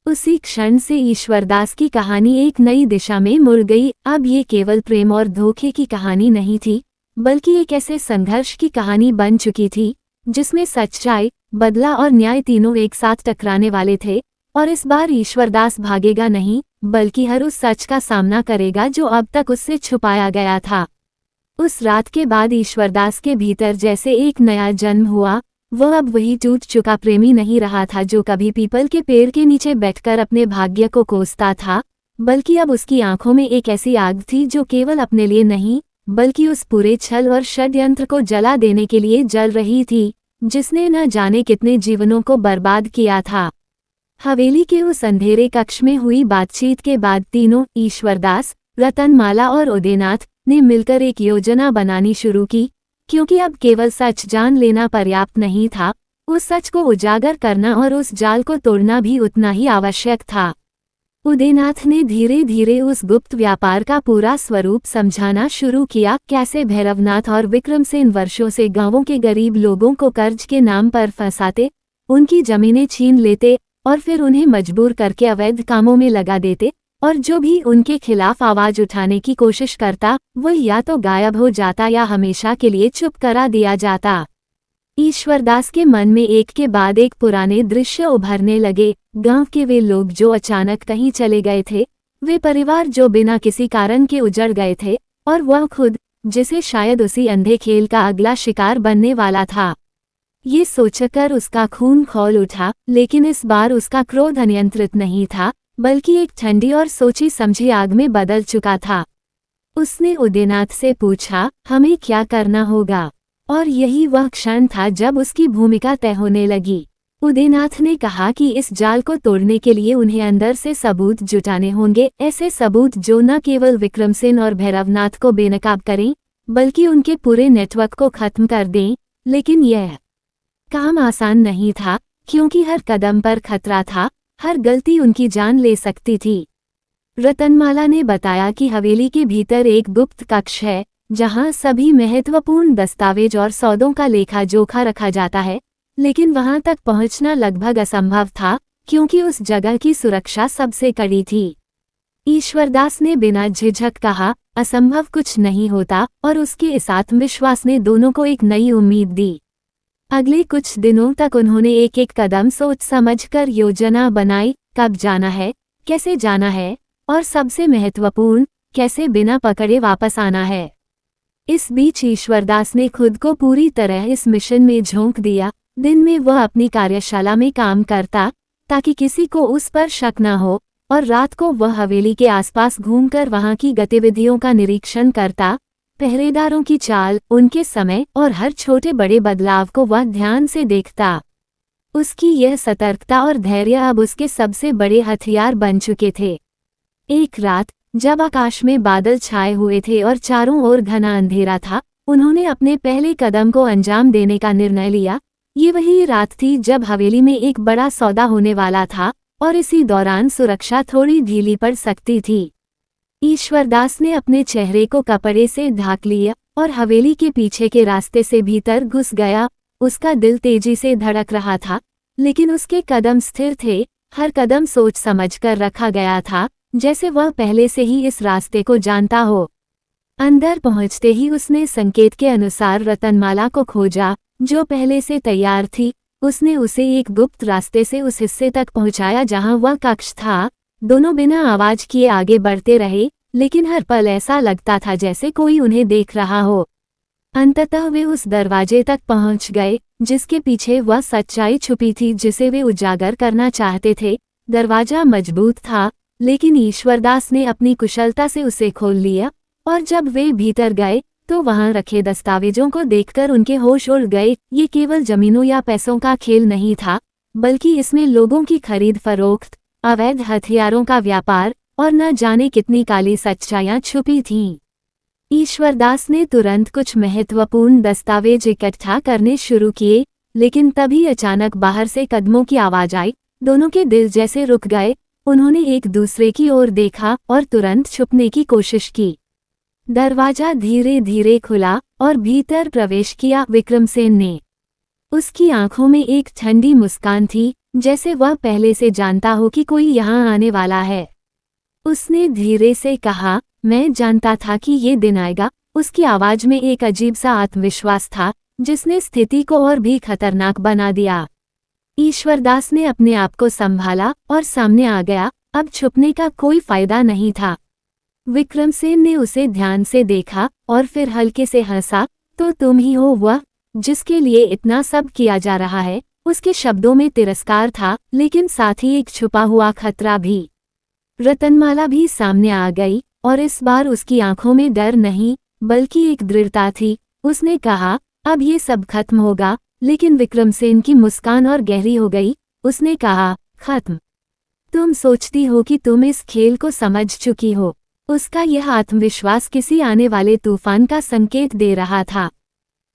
उसी क्षण से ईश्वरदास की कहानी एक नई दिशा में मुड़ गई। अब ये केवल प्रेम और धोखे की कहानी नहीं थी, बल्कि एक ऐसे संघर्ष की कहानी बन चुकी थी जिसमें सच्चाई, बदला और न्याय तीनों एक साथ टकराने वाले थे। और इस बार ईश्वरदास भागेगा नहीं, बल्कि हर उस सच का सामना करेगा जो अब तक उससे छुपाया गया था। उस रात के बाद ईश्वरदास के भीतर जैसे एक नया जन्म हुआ। वह अब वही टूट चुका प्रेमी नहीं रहा था जो कभी पीपल के पेड़ के नीचे बैठकर अपने भाग्य को कोसता था, बल्कि अब उसकी आंखों में एक ऐसी आग थी जो केवल अपने लिए नहीं, बल्कि उस पूरे छल और षड्यंत्र को जला देने के लिए जल रही थी जिसने न जाने कितने जीवनों को बर्बाद किया था। हवेली के उस अंधेरे कक्ष में हुई बातचीत के बाद तीनों, ईश्वरदास, रतनमाला और उदयनाथ, ने मिलकर एक योजना बनानी शुरू की, क्योंकि अब केवल सच जान लेना पर्याप्त नहीं था, उस सच को उजागर करना और उस जाल को तोड़ना भी उतना ही आवश्यक था। उदयनाथ ने धीरे धीरे उस गुप्त व्यापार का पूरा स्वरूप समझाना शुरू किया, कैसे भैरवनाथ और विक्रमसेन वर्षों से गांवों के गरीब लोगों को कर्ज के नाम पर फंसाते, उनकी जमीनें छीन लेते और फिर उन्हें मजबूर करके अवैध कामों में लगा देते, और जो भी उनके खिलाफ आवाज उठाने की कोशिश करता वो या तो गायब हो जाता या हमेशा के लिए चुप करा दिया जाता। ईश्वरदास के मन में एक के बाद एक पुराने दृश्य उभरने लगे। गांव के वे लोग जो अचानक कहीं चले गए थे, वे परिवार जो बिना किसी कारण के उजड़ गए थे, और वह खुद, जिसे शायद उसी अंधे खेल का अगला शिकार बनने वाला था। ये सोचकर उसका खून खौल उठा, लेकिन इस बार उसका क्रोध अनियंत्रित नहीं था, बल्कि एक ठंडी और सोची समझी आग में बदल चुका था। उसने उदयनाथ से पूछा, हमें क्या करना होगा? और यही वह क्षण था जब उसकी भूमिका तय होने लगी। उदयनाथ ने कहा कि इस जाल को तोड़ने के लिए उन्हें अंदर से सबूत जुटाने होंगे, ऐसे सबूत जो न केवल विक्रमसेन और भैरवनाथ को बेनकाब करें, बल्कि उनके पूरे नेटवर्क को खत्म कर दें। लेकिन यह काम आसान नहीं था, क्योंकि हर कदम पर खतरा था, हर गलती उनकी जान ले सकती थी। रतनमाला ने बताया कि हवेली के भीतर एक गुप्त कक्ष है, जहां सभी महत्वपूर्ण दस्तावेज और सौदों का लेखा जोखा रखा जाता है, लेकिन वहां तक पहुंचना लगभग असंभव था, क्योंकि उस जगह की सुरक्षा सबसे कड़ी थी। ईश्वरदास ने बिना झिझक कहा, असंभव कुछ नहीं होता, और उसके इस आत्मविश्वास ने दोनों को एक नई उम्मीद दी। अगले कुछ दिनों तक उन्होंने एक एक कदम सोच समझकर योजना बनाई, कब जाना है, कैसे जाना है, और सबसे महत्वपूर्ण, कैसे बिना पकड़े वापस आना है। इस बीच ईश्वरदास ने खुद को पूरी तरह इस मिशन में झोंक दिया। दिन में वह अपनी कार्यशाला में काम करता ताकि किसी को उस पर शक न हो, और रात को वह हवेली के आसपास घूमकर वहां की गतिविधियों का निरीक्षण करता। पहरेदारों की चाल, उनके समय और हर छोटे बड़े बदलाव को वह ध्यान से देखता। उसकी यह सतर्कता और धैर्य अब उसके सबसे बड़े हथियार बन चुके थे। एक रात जब आकाश में बादल छाए हुए थे और चारों ओर घना अंधेरा था, उन्होंने अपने पहले कदम को अंजाम देने का निर्णय लिया। ये वही रात थी जब हवेली में एक बड़ा सौदा होने वाला था और इसी दौरान सुरक्षा थोड़ी ढीली पड़ सकती थी। ईश्वरदास ने अपने चेहरे को कपड़े से ढाक लिया और हवेली के पीछे के रास्ते से भीतर घुस गया। उसका दिल तेजी से धड़क रहा था, लेकिन उसके कदम स्थिर थे। हर कदम सोच समझकर रखा गया था, जैसे वह पहले से ही इस रास्ते को जानता हो। अंदर पहुंचते ही उसने संकेत के अनुसार रतनमाला को खोजा, जो पहले से तैयार थी। उसने उसे एक गुप्त रास्ते से उस हिस्से तक पहुंचाया जहां वह कक्ष था। दोनों बिना आवाज किए आगे बढ़ते रहे, लेकिन हर पल ऐसा लगता था जैसे कोई उन्हें देख रहा हो। अंततः वे उस दरवाजे तक पहुंच गए जिसके पीछे वह सच्चाई छुपी थी जिसे वे उजागर करना चाहते थे। दरवाजा मजबूत था, लेकिन ईश्वरदास ने अपनी कुशलता से उसे खोल लिया, और जब वे भीतर गए तो वहां रखे दस्तावेजों को देखकर उनके होश उड़ गए। ये केवल जमीनों या पैसों का खेल नहीं था, बल्कि इसमें लोगों की खरीद फरोख्त, अवैध हथियारों का व्यापार और न जाने कितनी काली सच्चाइयां छुपी थीं। ईश्वरदास ने तुरंत कुछ महत्वपूर्ण दस्तावेज इकट्ठा करने शुरू किए, लेकिन तभी अचानक बाहर से कदमों की आवाज आई। दोनों के दिल जैसे रुक गए। उन्होंने एक दूसरे की ओर देखा और तुरंत छुपने की कोशिश की। दरवाजा धीरे धीरे खुला और भीतर प्रवेश किया विक्रमसेन ने। उसकी आंखों में एक ठंडी मुस्कान थी, जैसे वह पहले से जानता हो कि कोई यहाँ आने वाला है। उसने धीरे से कहा, मैं जानता था कि ये दिन आएगा। उसकी आवाज में एक अजीब सा आत्मविश्वास था, जिसने स्थिति को और भी खतरनाक बना दिया। ईश्वरदास ने अपने आप को संभाला और सामने आ गया। अब छुपने का कोई फायदा नहीं था। विक्रमसेन ने उसे ध्यान से देखा और फिर हल्के से हंसा। तो तुम ही हो वह जिसके लिए इतना सब किया जा रहा है। उसके शब्दों में तिरस्कार था, लेकिन साथ ही एक छुपा हुआ खतरा भी। रतनमाला भी सामने आ गई और इस बार उसकी आंखों में डर नहीं, बल्कि एक दृढ़ता थी। उसने कहा, अब ये सब खत्म होगा। लेकिन विक्रमसेन की मुस्कान और गहरी हो गई। उसने कहा, खत्म? तुम सोचती हो कि तुम इस खेल को समझ चुकी हो। उसका यह आत्मविश्वास किसी आने वाले तूफान का संकेत दे रहा था।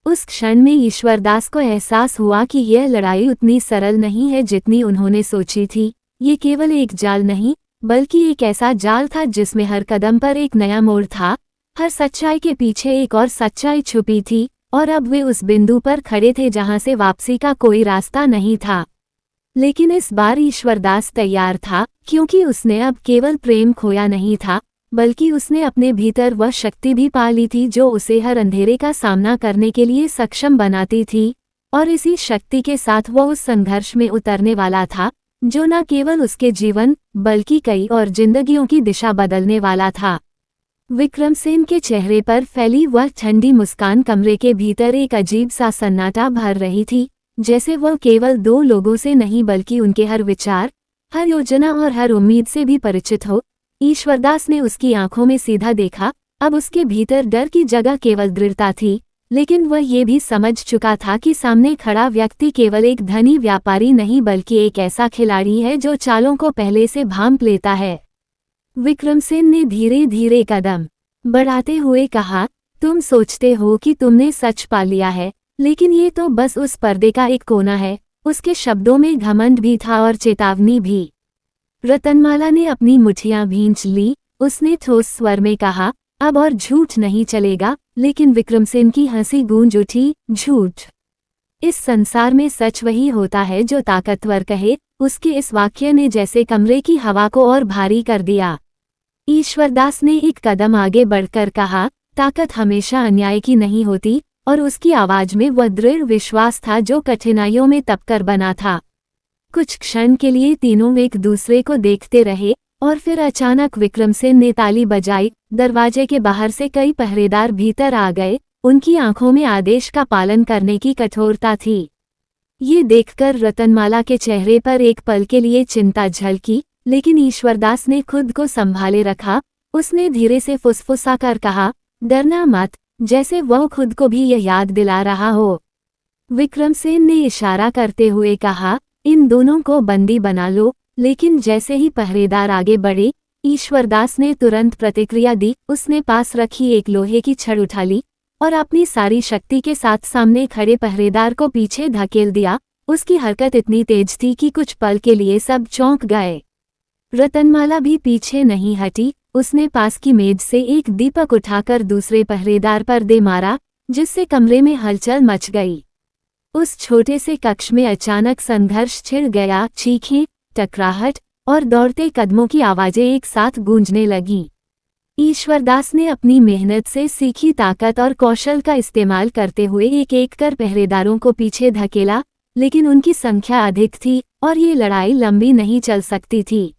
उस क्षण में ईश्वरदास को एहसास हुआ कि यह लड़ाई उतनी सरल नहीं है जितनी उन्होंने सोची थी। ये केवल एक जाल नहीं, बल्कि एक ऐसा जाल था जिसमें हर कदम पर एक नया मोड़ था। हर सच्चाई के पीछे एक और सच्चाई छुपी थी, और अब वे उस बिंदु पर खड़े थे जहां से वापसी का कोई रास्ता नहीं था। लेकिन इस बार ईश्वरदास तैयार था, क्योंकि उसने अब केवल प्रेम खोया नहीं था, बल्कि उसने अपने भीतर वह शक्ति भी पा ली थी जो उसे हर अंधेरे का सामना करने के लिए सक्षम बनाती थी। और इसी शक्ति के साथ वह उस संघर्ष में उतरने वाला था, जो न केवल उसके जीवन बल्कि कई और जिंदगियों की दिशा बदलने वाला था। विक्रमसेन के चेहरे पर फैली वह ठंडी मुस्कान कमरे के भीतर एक अजीब सा सन्नाटा भर रही थी, जैसे वह केवल दो लोगों से नहीं बल्कि उनके हर विचार, हर योजना और हर उम्मीद से भी परिचित हो। ईश्वरदास ने उसकी आंखों में सीधा देखा। अब उसके भीतर डर की जगह केवल दृढ़ता थी, लेकिन वह ये भी समझ चुका था कि सामने खड़ा व्यक्ति केवल एक धनी व्यापारी नहीं बल्कि एक ऐसा खिलाड़ी है जो चालों को पहले से भांप लेता है। विक्रमसेन ने धीरे धीरे कदम बढ़ाते हुए कहा, तुम सोचते हो कि तुमने सच पा लिया है, लेकिन ये तो बस उस पर्दे का एक कोना है। उसके शब्दों में घमंड भी था और चेतावनी भी। रतनमाला ने अपनी मुठियां भींच ली। उसने ठोस स्वर में कहा, अब और झूठ नहीं चलेगा। लेकिन विक्रमसेन की हंसी गूंज उठी, झूठ? इस संसार में सच वही होता है जो ताकतवर कहे। उसके इस वाक्य ने जैसे कमरे की हवा को और भारी कर दिया। ईश्वरदास ने एक कदम आगे बढ़कर कहा, ताकत हमेशा अन्याय की नहीं होती, और उसकी आवाज में वह दृढ़ विश्वास था जो कठिनाइयों में तपकर बना था। कुछ क्षण के लिए तीनों एक दूसरे को देखते रहे, और फिर अचानक विक्रमसेन ने ताली बजाई। दरवाजे के बाहर से कई पहरेदार भीतर आ गए। उनकी आंखों में आदेश का पालन करने की कठोरता थी। ये देखकर रतनमाला के चेहरे पर एक पल के लिए चिंता झलकी, लेकिन ईश्वरदास ने खुद को संभाले रखा। उसने धीरे से फुसफुसाकर कहा, डरना मत, जैसे वह खुद को भी यह याद दिला रहा हो। विक्रमसेन ने इशारा करते हुए कहा, इन दोनों को बंदी बना लो। लेकिन जैसे ही पहरेदार आगे बढ़े, ईश्वरदास ने तुरंत प्रतिक्रिया दी। उसने पास रखी एक लोहे की छड़ उठा ली और अपनी सारी शक्ति के साथ सामने खड़े पहरेदार को पीछे धकेल दिया। उसकी हरकत इतनी तेज थी कि कुछ पल के लिए सब चौंक गए। रतनमाला भी पीछे नहीं हटी। उसने पास की मेज से एक दीपक उठाकर दूसरे पहरेदार पर दे मारा, जिससे कमरे में हलचल मच गई। उस छोटे से कक्ष में अचानक संघर्ष छिड़ गया। चीखें, टकराहट और दौड़ते कदमों की आवाजें एक साथ गूंजने लगीं। ईश्वरदास ने अपनी मेहनत से सीखी ताकत और कौशल का इस्तेमाल करते हुए एक एक कर पहरेदारों को पीछे धकेला, लेकिन उनकी संख्या अधिक थी और ये लड़ाई लंबी नहीं चल सकती थी।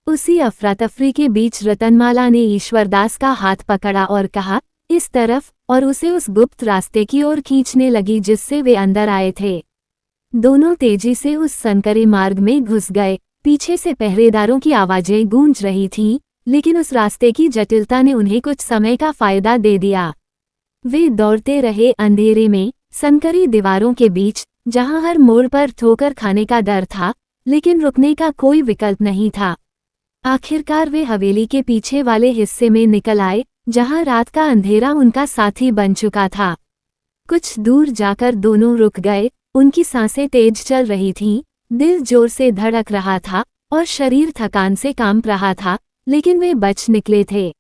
उसी अफरा-तफरी के बीच रतनमाला ने ईश्वरदास का हाथ पकड़ा और कहा, इस तरफ, और उसे उस गुप्त रास्ते की ओर खींचने लगी जिससे वे अंदर आए थे। दोनों तेजी से उस संकरे मार्ग में घुस गए। पीछे से पहरेदारों की आवाजें गूंज रही थीं, लेकिन उस रास्ते की जटिलता ने उन्हें कुछ समय का फायदा दे दिया। वे दौड़ते रहे अंधेरे में, संकरी दीवारों के बीच, जहां हर मोड़ पर ठोकर खाने का डर था, लेकिन रुकने का कोई विकल्प नहीं था। आखिरकार वे हवेली के पीछे वाले हिस्से में निकल आए, जहां रात का अंधेरा उनका साथी बन चुका था। कुछ दूर जाकर दोनों रुक गए। उनकी सांसें तेज चल रही थीं, दिल जोर से धड़क रहा था और शरीर थकान से कांप रहा था, लेकिन वे बच निकले थे।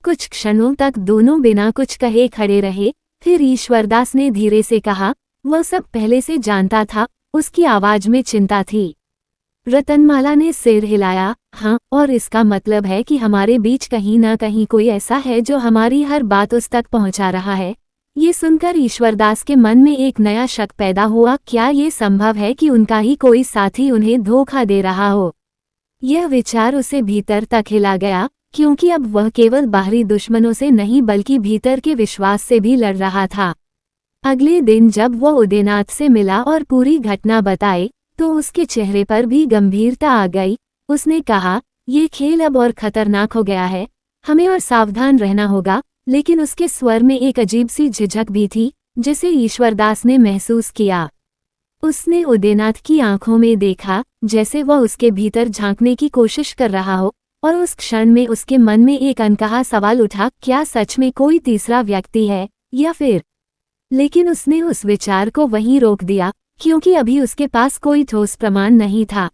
कुछ क्षणों तक दोनों बिना कुछ कहे खड़े रहे। फिर ईश्वरदास ने धीरे से कहा, वह सब पहले से जानता था। उसकी आवाज में चिंता थी। रतनमाला ने सिर हिलाया, हाँ, और इसका मतलब है कि हमारे बीच कहीं न कहीं कोई ऐसा है जो हमारी हर बात उस तक पहुंचा रहा है। ये सुनकर ईश्वरदास के मन में एक नया शक पैदा हुआ। क्या ये संभव है कि उनका ही कोई साथी उन्हें धोखा दे रहा हो? यह विचार उसे भीतर तक हिला गया, क्योंकि अब वह केवल बाहरी दुश्मनों से नहीं बल्कि भीतर के विश्वास से भी लड़ रहा था। अगले दिन जब वह उदयनाथ से मिला और पूरी घटना बताई, तो उसके चेहरे पर भी गंभीरता आ गई। उसने कहा, ये खेल अब और खतरनाक हो गया है, हमें और सावधान रहना होगा। लेकिन उसके स्वर में एक अजीब सी झिझक भी थी, जिसे ईश्वरदास ने महसूस किया। उसने उदयनाथ की आंखों में देखा, जैसे वह उसके भीतर झांकने की कोशिश कर रहा हो, और उस क्षण में उसके मन में एक अनकहा सवाल उठा, क्या सच में कोई तीसरा व्यक्ति है, या फिर? लेकिन उसने उस विचार को वहीं रोक दिया, क्योंकि अभी उसके पास कोई ठोस प्रमाण नहीं था।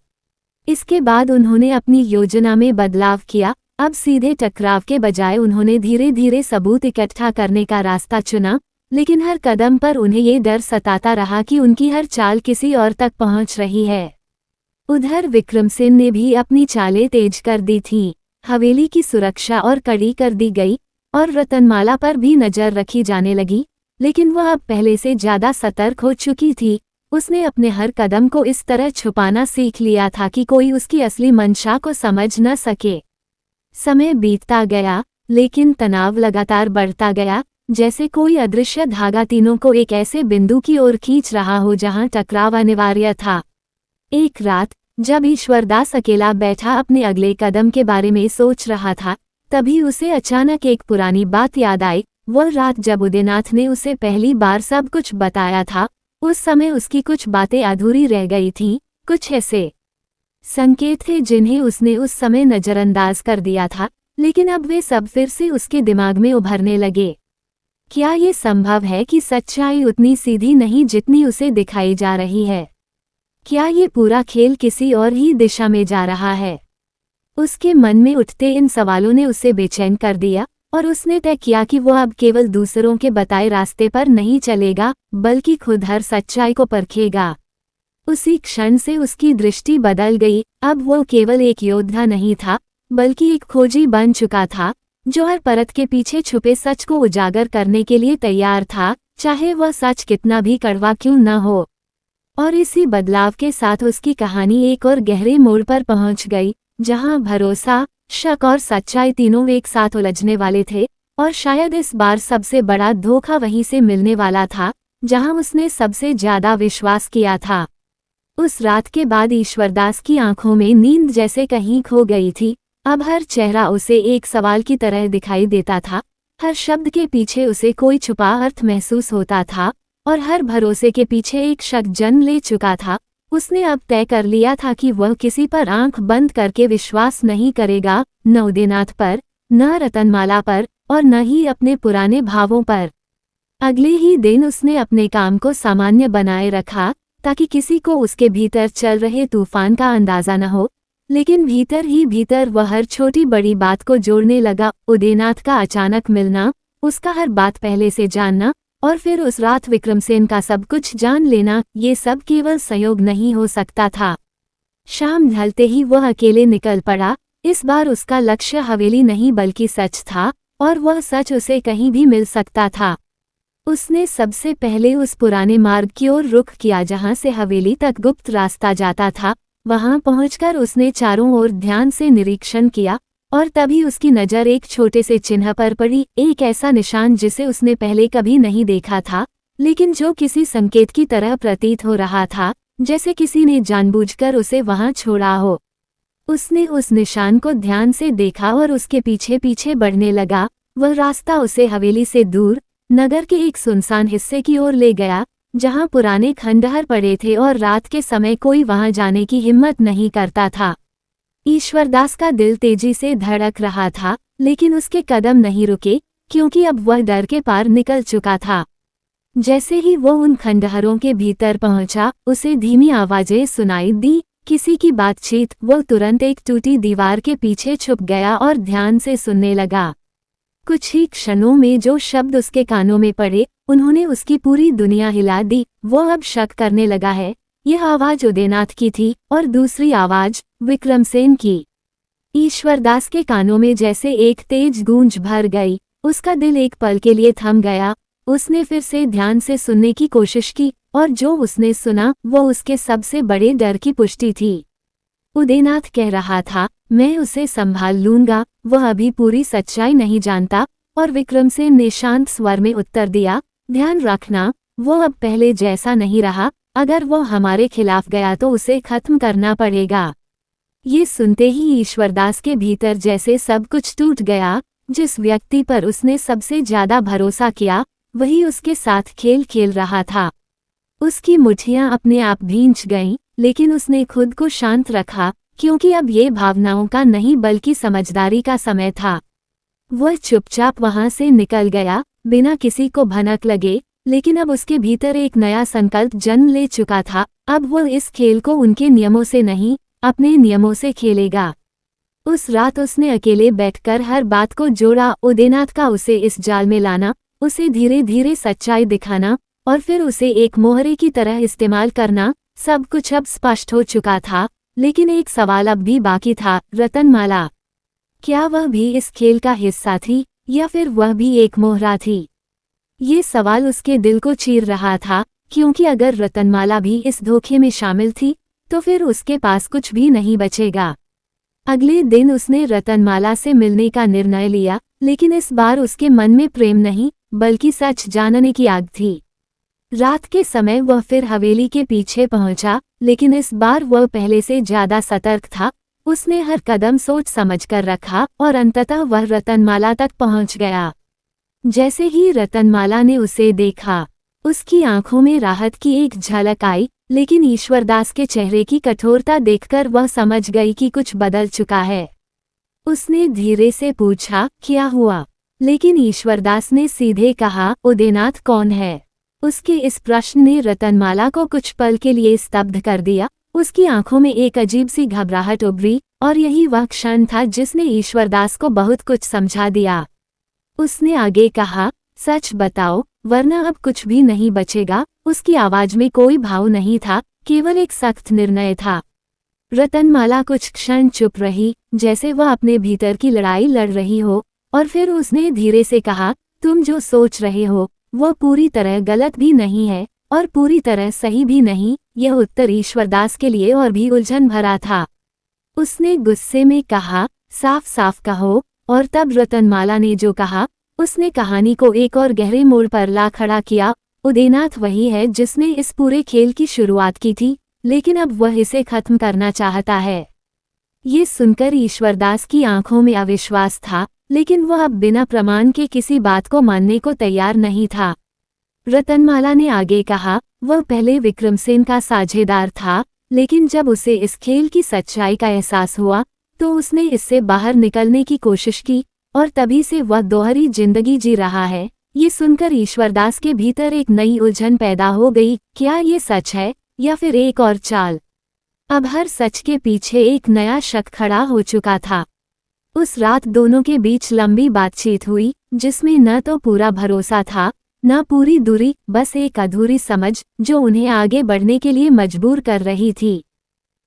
इसके बाद उन्होंने अपनी योजना में बदलाव किया। अब सीधे टकराव के बजाय उन्होंने धीरे धीरे सबूत इकट्ठा करने का रास्ता चुना, लेकिन हर कदम पर उन्हें ये डर सताता रहा कि उनकी हर चाल किसी और तक पहुंच रही है। उधर विक्रमसेन ने भी अपनी चालें तेज कर दी थीं। हवेली की सुरक्षा और कड़ी कर दी गई, और रतनमाला पर भी नजर रखी जाने लगी, लेकिन वह अब पहले से ज्यादा सतर्क हो चुकी थी। उसने अपने हर कदम को इस तरह छुपाना सीख लिया था कि कोई उसकी असली मंशा को समझ न सके। समय बीतता गया, लेकिन तनाव लगातार बढ़ता गया, जैसे कोई अदृश्य धागा तीनों को एक ऐसे बिंदु की ओर खींच रहा हो जहां टकराव अनिवार्य था। एक रात, जब ईश्वरदास अकेला बैठा अपने अगले कदम के बारे में सोच रहा था, तभी उसे अचानक एक पुरानी बात याद आई। वह रात जब उदयनाथ ने उसे पहली बार सब कुछ बताया था, उस समय उसकी कुछ बातें अधूरी रह गई थीं। कुछ ऐसे संकेत थे जिन्हें उसने उस समय नजरअंदाज कर दिया था, लेकिन अब वे सब फिर से उसके दिमाग में उभरने लगे। क्या ये संभव है कि सच्चाई उतनी सीधी नहीं जितनी उसे दिखाई जा रही है? क्या ये पूरा खेल किसी और ही दिशा में जा रहा है? उसके मन में उठते इन सवालों ने उसे बेचैन कर दिया, और उसने तय किया कि वो अब केवल दूसरों के बताए रास्ते पर नहीं चलेगा, बल्कि खुद हर सच्चाई को परखेगा। उसी क्षण से उसकी दृष्टि बदल गई। अब वो केवल एक योद्धा नहीं था, बल्कि एक खोजी बन चुका था, जो हर परत के पीछे छुपे सच को उजागर करने के लिए तैयार था, चाहे वह सच कितना भी कड़वा क्यों न हो। और इसी बदलाव के साथ उसकी कहानी एक और गहरे मोड़ पर पहुंच गई, जहां भरोसा, शक और सच्चाई तीनों एक साथ उलझने वाले थे, और शायद इस बार सबसे बड़ा धोखा वहीं से मिलने वाला था, जहां उसने सबसे ज्यादा विश्वास किया था। उस रात के बाद ईश्वरदास की आंखों में नींद जैसे कहीं खो गई थी। अब हर चेहरा उसे एक सवाल की तरह दिखाई देता था, हर शब्द के पीछे उसे कोई छुपा अर्थ महसूस होता था, और हर भरोसे के पीछे एक शक जन्म ले चुका था। उसने अब तय कर लिया था कि वह किसी पर आंख बंद करके विश्वास नहीं करेगा, न उदयनाथ पर, न रतनमाला पर, और न ही अपने पुराने भावों पर। अगले ही दिन उसने अपने काम को सामान्य बनाए रखा, ताकि किसी को उसके भीतर चल रहे तूफान का अंदाजा न हो। लेकिन भीतर ही भीतर वह हर छोटी बड़ी बात को जोड़ने लगा। उदयनाथ का अचानक मिलना, उसका हर बात पहले से जानना, और फिर उस रात विक्रमसेन का सब कुछ जान लेना, ये सब केवल संयोग नहीं हो सकता था। शाम ढलते ही वह अकेले निकल पड़ा। इस बार उसका लक्ष्य हवेली नहीं बल्कि सच था, और वह सच उसे कहीं भी मिल सकता था। उसने सबसे पहले उस पुराने मार्ग की ओर रुख किया जहां से हवेली तक गुप्त रास्ता जाता था। वहां पहुंचकर उसने चारों ओर ध्यान से निरीक्षण किया, और तभी उसकी नज़र एक छोटे से चिन्ह पर पड़ी, एक ऐसा निशान जिसे उसने पहले कभी नहीं देखा था, लेकिन जो किसी संकेत की तरह प्रतीत हो रहा था, जैसे किसी ने जानबूझकर उसे वहां छोड़ा हो। उसने उस निशान को ध्यान से देखा और उसके पीछे पीछे बढ़ने लगा। वह रास्ता उसे हवेली से दूर नगर के एक सुनसान हिस्से की ओर ले गया, जहां पुराने खंडहर पड़े थे और रात के समय कोई वहां जाने की हिम्मत नहीं करता था। ईश्वरदास का दिल तेजी से धड़क रहा था, लेकिन उसके कदम नहीं रुके, क्योंकि अब वह डर के पार निकल चुका था। जैसे ही वो उन खंडहरों के भीतर पहुंचा, उसे धीमी आवाजें सुनाई दी, किसी की बातचीत। वो तुरंत एक टूटी दीवार के पीछे छुप गया और ध्यान से सुनने लगा। कुछ ही क्षणों में जो शब्द उसके कानों में पड़े, उन्होंने उसकी पूरी दुनिया हिला दी। वो अब शक करने लगा है, यह आवाज उदयनाथ की थी, और दूसरी आवाज विक्रमसेन की। ईश्वरदास के कानों में जैसे एक तेज गूंज भर गई। उसका दिल एक पल के लिए थम गया। उसने फिर से ध्यान से सुनने की कोशिश की, और जो उसने सुना वो उसके सबसे बड़े डर की पुष्टि थी। उदयनाथ कह रहा था, मैं उसे संभाल लूंगा, वह अभी पूरी सच्चाई नहीं जानता। और विक्रमसेन ने शांत स्वर में उत्तर दिया, ध्यान रखना, वो अब पहले जैसा नहीं रहा। अगर वो हमारे खिलाफ गया तो उसे खत्म करना पड़ेगा। ये सुनते ही ईश्वरदास के भीतर जैसे सब कुछ टूट गया। जिस व्यक्ति पर उसने सबसे ज्यादा भरोसा किया, वही उसके साथ खेल खेल रहा था। उसकी मुट्ठियां अपने आप भींच गईं, लेकिन उसने खुद को शांत रखा, क्योंकि अब ये भावनाओं का नहीं बल्कि समझदारी का समय था। वह चुपचाप वहां से निकल गया, बिना किसी को भनक लगे। लेकिन अब उसके भीतर एक नया संकल्प जन्म ले चुका था। अब वह इस खेल को उनके नियमों से नहीं, अपने नियमों से खेलेगा। उस रात उसने अकेले बैठकर हर बात को जोड़ा। उदयनाथ का उसे इस जाल में लाना, उसे धीरे धीरे सच्चाई दिखाना, और फिर उसे एक मोहरे की तरह इस्तेमाल करना, सब कुछ अब स्पष्ट हो चुका था। लेकिन एक सवाल अब भी बाकी था, रतनमाला। क्या वह भी इस खेल का हिस्सा थी, या फिर वह भी एक मोहरा थी? ये सवाल उसके दिल को चीर रहा था, क्योंकि अगर रतनमाला भी इस धोखे में शामिल थी, तो फिर उसके पास कुछ भी नहीं बचेगा। अगले दिन उसने रतनमाला से मिलने का निर्णय लिया, लेकिन इस बार उसके मन में प्रेम नहीं, बल्कि सच जानने की आग थी। रात के समय वह फिर हवेली के पीछे पहुंचा, लेकिन इस बार वह पहले से ज्यादा सतर्क था। उसने हर कदम सोच समझकर रखा, और अंततः वह रतनमाला तक पहुंच गया। जैसे ही रतनमाला ने उसे देखा, उसकी आंखों में राहत की एक झलक आई, लेकिन ईश्वरदास के चेहरे की कठोरता देखकर वह समझ गई कि कुछ बदल चुका है। उसने धीरे से पूछा, क्या हुआ? लेकिन ईश्वरदास ने सीधे कहा, उदयनाथ कौन है? उसके इस प्रश्न ने रतनमाला को कुछ पल के लिए स्तब्ध कर दिया। उसकी आंखों में एक अजीब सी घबराहट उभरी, और यही वह क्षण था जिसने ईश्वरदास को बहुत कुछ समझा दिया। उसने आगे कहा, सच बताओ, वरना अब कुछ भी नहीं बचेगा। उसकी आवाज में कोई भाव नहीं था, केवल एक सख्त निर्णय था। रतनमाला कुछ क्षण चुप रही, जैसे वह अपने भीतर की लड़ाई लड़ रही हो, और फिर उसने धीरे से कहा, तुम जो सोच रहे हो, वह पूरी तरह गलत भी नहीं है, और पूरी तरह सही भी नहीं। यह उत्तर ईश्वरदास के लिए और भी उलझन भरा था। उसने गुस्से में कहा, साफ साफ कहो। और तब रतनमाला ने जो कहा, उसने कहानी को एक और गहरे मोड़ पर ला खड़ा किया। उदयनाथ वही है जिसने इस पूरे खेल की शुरुआत की थी, लेकिन अब वह इसे खत्म करना चाहता है। ये सुनकर ईश्वरदास की आंखों में अविश्वास था, लेकिन वह अब बिना प्रमाण के किसी बात को मानने को तैयार नहीं था। रतनमाला ने आगे कहा, वह पहले विक्रमसेन का साझेदार था, लेकिन जब उसे इस खेल की सच्चाई का एहसास हुआ तो उसने इससे बाहर निकलने की कोशिश की और तभी से वह दोहरी जिंदगी जी रहा है। ये सुनकर ईश्वरदास के भीतर एक नई उलझन पैदा हो गई, क्या ये सच है या फिर एक और चाल? अब हर सच के पीछे एक नया शक खड़ा हो चुका था। उस रात दोनों के बीच लंबी बातचीत हुई, जिसमें न तो पूरा भरोसा था न पूरी दूरी, बस एक अधूरी समझ जो उन्हें आगे बढ़ने के लिए मजबूर कर रही थी।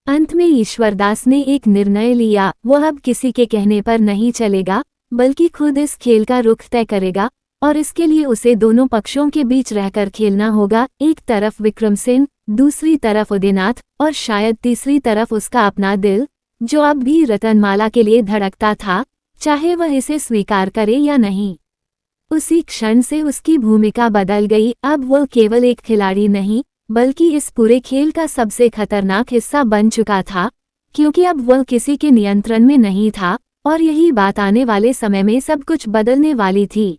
अंत में ईश्वरदास ने एक निर्णय लिया, वह अब किसी के कहने पर नहीं चलेगा, बल्कि खुद इस खेल का रुख तय करेगा और इसके लिए उसे दोनों पक्षों के बीच रहकर खेलना होगा। एक तरफ विक्रमसेन, दूसरी तरफ उदयनाथ और शायद तीसरी तरफ उसका अपना दिल, जो अब भी रतनमाला के लिए धड़कता था, चाहे वह इसे स्वीकार करे या नहीं। उसी क्षण से उसकी भूमिका बदल गई। अब वह केवल एक खिलाड़ी नहीं, बल्कि इस पूरे खेल का सबसे खतरनाक हिस्सा बन चुका था, क्योंकि अब वह किसी के नियंत्रण में नहीं था और यही बात आने वाले समय में सब कुछ बदलने वाली थी।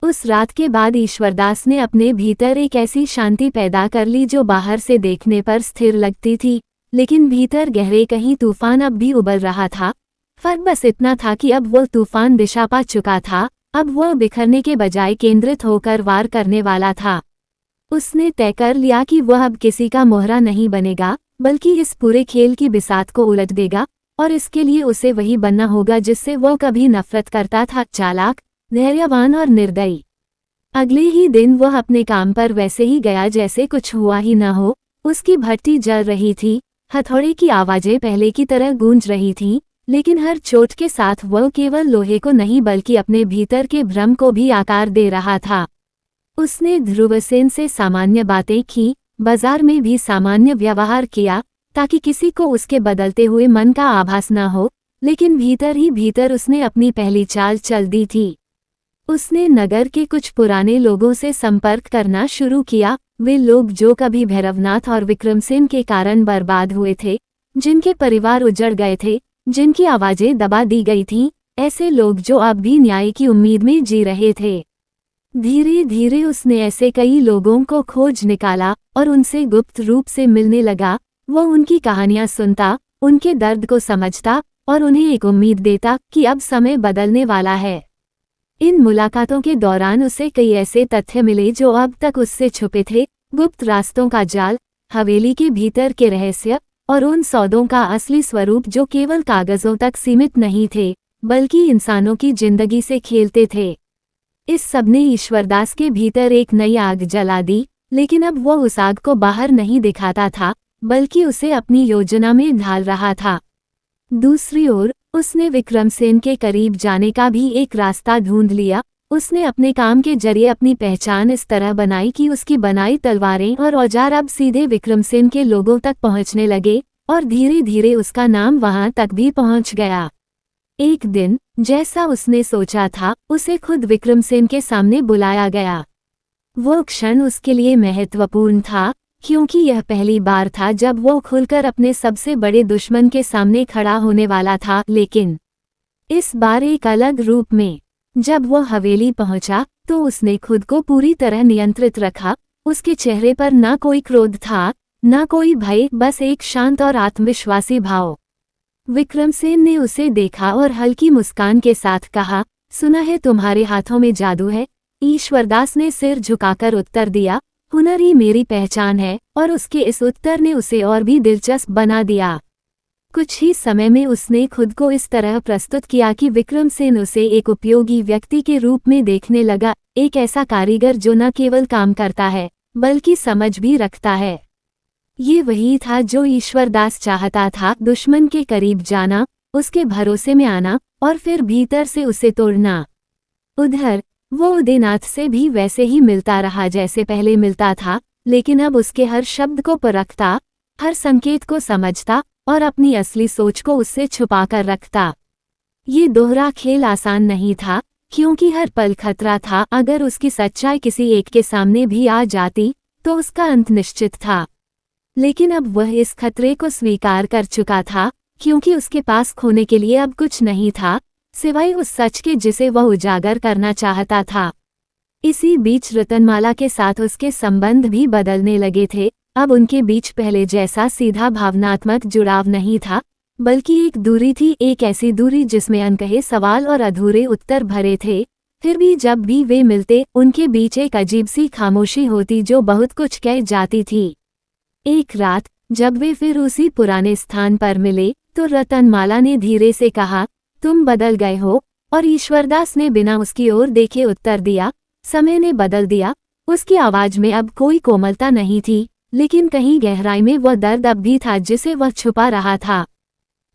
उस रात के बाद ईश्वरदास ने अपने भीतर एक ऐसी शांति पैदा कर ली जो बाहर से देखने पर स्थिर लगती थी, लेकिन भीतर गहरे कहीं तूफान अब भी उबल रहा था। फर्क बस इतना था कि अब वह तूफान दिशा पा चुका था। अब वह बिखरने के बजाय केंद्रित होकर वार करने वाला था। उसने तय कर लिया कि वह अब किसी का मोहरा नहीं बनेगा, बल्कि इस पूरे खेल की बिसात को उलट देगा, और इसके लिए उसे वही बनना होगा जिससे वह कभी नफरत करता था, चालाक, धैर्यवान और निर्दयी। अगले ही दिन वह अपने काम पर वैसे ही गया जैसे कुछ हुआ ही न हो। उसकी भट्टी जल रही थी, हथौड़े की आवाजें पहले की तरह गूंज रही थीं, लेकिन हर चोट के साथ वह केवल लोहे को नहीं बल्कि अपने भीतर के भ्रम को भी आकार दे रहा था। उसने ध्रुवसेन से सामान्य बातें की, बाजार में भी सामान्य व्यवहार किया, ताकि किसी को उसके बदलते हुए मन का आभास न हो, लेकिन भीतर ही भीतर उसने अपनी पहली चाल चल दी थी। उसने नगर के कुछ पुराने लोगों से संपर्क करना शुरू किया, वे लोग जो कभी भैरवनाथ और विक्रमसेन के कारण बर्बाद हुए थे, जिनके परिवार उजड़ गए थे, जिनकी आवाजें दबा दी गई थीं, ऐसे लोग जो अब भी न्याय की उम्मीद में जी रहे थे। धीरे धीरे उसने ऐसे कई लोगों को खोज निकाला और उनसे गुप्त रूप से मिलने लगा। वह उनकी कहानियां सुनता, उनके दर्द को समझता और उन्हें एक उम्मीद देता कि अब समय बदलने वाला है। इन मुलाकातों के दौरान उसे कई ऐसे तथ्य मिले जो अब तक उससे छुपे थे, गुप्त रास्तों का जाल, हवेली के भीतर के रहस्य और उन सौदों का असली स्वरूप जो केवल कागजों तक सीमित नहीं थे, बल्कि इंसानों की जिंदगी से खेलते थे। इस सब ने ईश्वरदास के भीतर एक नई आग जला दी, लेकिन अब वह उस आग को बाहर नहीं दिखाता था, बल्कि उसे अपनी योजना में ढाल रहा था। दूसरी ओर उसने विक्रमसेन के करीब जाने का भी एक रास्ता ढूंढ लिया। उसने अपने काम के जरिए अपनी पहचान इस तरह बनाई कि उसकी बनाई तलवारें और औजार अब सीधे विक्रमसेन के लोगों तक पहुंचने लगे और धीरे धीरे उसका नाम वहां तक भी पहुंच गया। एक दिन, जैसा उसने सोचा था, उसे खुद विक्रमसेन के सामने बुलाया गया। वो क्षण उसके लिए महत्वपूर्ण था, क्योंकि यह पहली बार था जब वो खुलकर अपने सबसे बड़े दुश्मन के सामने खड़ा होने वाला था, लेकिन इस बार एक अलग रूप में। जब वो हवेली पहुंचा तो उसने खुद को पूरी तरह नियंत्रित रखा। उसके चेहरे पर न कोई क्रोध था, न कोई भय, बस एक शांत और आत्मविश्वासी भाव। विक्रमसेन ने उसे देखा और हल्की मुस्कान के साथ कहा, सुना है तुम्हारे हाथों में जादू है। ईश्वरदास ने सिर झुकाकर उत्तर दिया, हुनर ही मेरी पहचान है, और उसके इस उत्तर ने उसे और भी दिलचस्प बना दिया। कुछ ही समय में उसने खुद को इस तरह प्रस्तुत किया कि विक्रमसेन उसे एक उपयोगी व्यक्ति के रूप में देखने लगा, एक ऐसा कारीगर जो न केवल काम करता है बल्कि समझ भी रखता है। ये वही था जो ईश्वरदास चाहता था, दुश्मन के करीब जाना, उसके भरोसे में आना और फिर भीतर से उसे तोड़ना। उधर वो उदयनाथ से भी वैसे ही मिलता रहा जैसे पहले मिलता था, लेकिन अब उसके हर शब्द को परखता, हर संकेत को समझता और अपनी असली सोच को उससे छुपाकर रखता। ये दोहरा खेल आसान नहीं था, क्योंकि हर पल खतरा था। अगर उसकी सच्चाई किसी एक के सामने भी आ जाती तो उसका अंत निश्चित था। लेकिन अब वह इस खतरे को स्वीकार कर चुका था, क्योंकि उसके पास खोने के लिए अब कुछ नहीं था सिवाय उस सच के जिसे वह उजागर करना चाहता था। इसी बीच रतनमाला के साथ उसके संबंध भी बदलने लगे थे। अब उनके बीच पहले जैसा सीधा भावनात्मक जुड़ाव नहीं था, बल्कि एक दूरी थी, एक ऐसी दूरी जिसमें अनकहे सवाल और अधूरे उत्तर भरे थे। फिर भी जब भी वे मिलते उनके बीच एक अजीब सी खामोशी होती जो बहुत कुछ कह जाती थी। एक रात जब वे फिर उसी पुराने स्थान पर मिले तो रतनमाला ने धीरे से कहा, तुम बदल गए हो। और ईश्वरदास ने बिना उसकी ओर देखे उत्तर दिया, समय ने बदल दिया। उसकी आवाज में अब कोई कोमलता नहीं थी, लेकिन कहीं गहराई में वह दर्द अब भी था जिसे वह छुपा रहा था।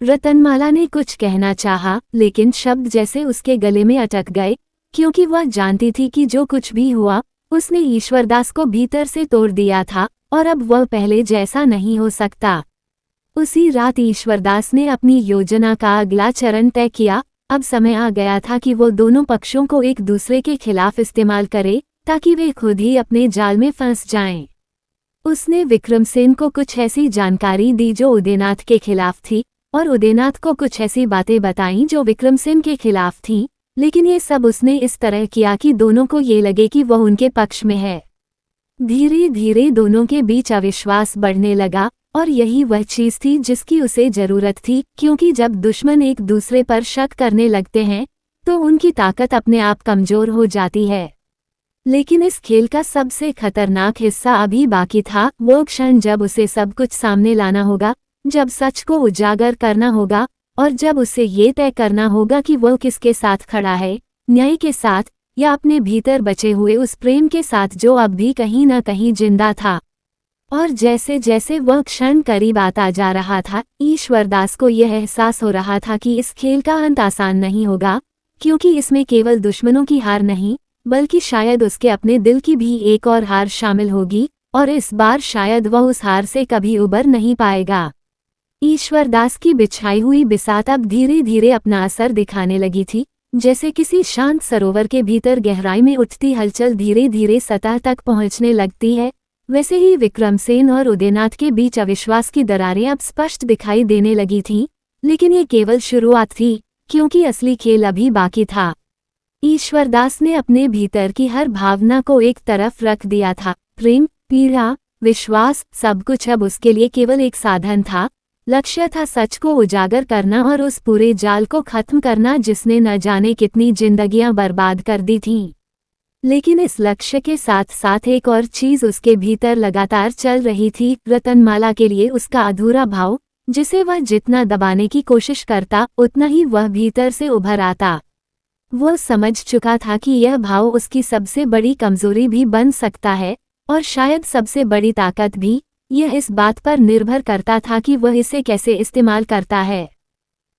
रतनमाला ने कुछ कहना चाहा, लेकिन शब्द जैसे उसके गले में अटक गए, क्योंकि वह जानती थी कि जो कुछ भी हुआ उसने ईश्वरदास को भीतर से तोड़ दिया था और अब वह पहले जैसा नहीं हो सकता। उसी रात ईश्वरदास ने अपनी योजना का अगला चरण तय किया। अब समय आ गया था कि वो दोनों पक्षों को एक दूसरे के खिलाफ इस्तेमाल करे, ताकि वे खुद ही अपने जाल में फंस जाएं। उसने विक्रमसेन को कुछ ऐसी जानकारी दी जो उदयनाथ के खिलाफ थी, और उदयनाथ को कुछ ऐसी बातें बताईं जो विक्रमसेन के खिलाफ थीं, लेकिन ये सब उसने इस तरह किया कि दोनों को ये लगे कि वह उनके पक्ष में है। धीरे धीरे दोनों के बीच अविश्वास बढ़ने लगा, और यही वह चीज थी जिसकी उसे जरूरत थी, क्योंकि जब दुश्मन एक दूसरे पर शक करने लगते हैं तो उनकी ताकत अपने आप कमजोर हो जाती है। लेकिन इस खेल का सबसे खतरनाक हिस्सा अभी बाकी था, वो क्षण जब उसे सब कुछ सामने लाना होगा, जब सच को उजागर करना होगा, और जब उसे ये तय करना होगा कि वो किसके साथ खड़ा है, न्याय के साथ या अपने भीतर बचे हुए उस प्रेम के साथ जो अब भी कहीं न कहीं जिंदा था। और जैसे जैसे वह क्षण करीब आता जा रहा था, ईश्वरदास को यह एहसास हो रहा था कि इस खेल का अंत आसान नहीं होगा, क्योंकि इसमें केवल दुश्मनों की हार नहीं, बल्कि शायद उसके अपने दिल की भी एक और हार शामिल होगी, और इस बार शायद वह उस हार से कभी उबर नहीं पाएगा। ईश्वरदास की बिछाई हुई बिसात अब धीरे धीरे अपना असर दिखाने लगी थी। जैसे किसी शांत सरोवर के भीतर गहराई में उठती हलचल धीरे धीरे सतह तक पहुंचने लगती है, वैसे ही विक्रमसेन और उदयनाथ के बीच अविश्वास की दरारें अब स्पष्ट दिखाई देने लगी थीं। लेकिन ये केवल शुरुआत थी, क्योंकि असली खेल अभी बाकी था। ईश्वरदास ने अपने भीतर की हर भावना को एक तरफ रख दिया था। प्रेम, पीड़ा, विश्वास, सब कुछ अब उसके लिए केवल एक साधन था। लक्ष्य था सच को उजागर करना और उस पूरे जाल को खत्म करना जिसने न जाने कितनी जिंदगियां बर्बाद कर दी थीं। लेकिन इस लक्ष्य के साथ साथ एक और चीज उसके भीतर लगातार चल रही थी, रतनमाला के लिए उसका अधूरा भाव, जिसे वह जितना दबाने की कोशिश करता उतना ही वह भीतर से उभर आता। वह समझ चुका था कि यह भाव उसकी सबसे बड़ी कमजोरी भी बन सकता है, और शायद सबसे बड़ी ताकत भी। यह इस बात पर निर्भर करता था कि वह इसे कैसे इस्तेमाल करता है।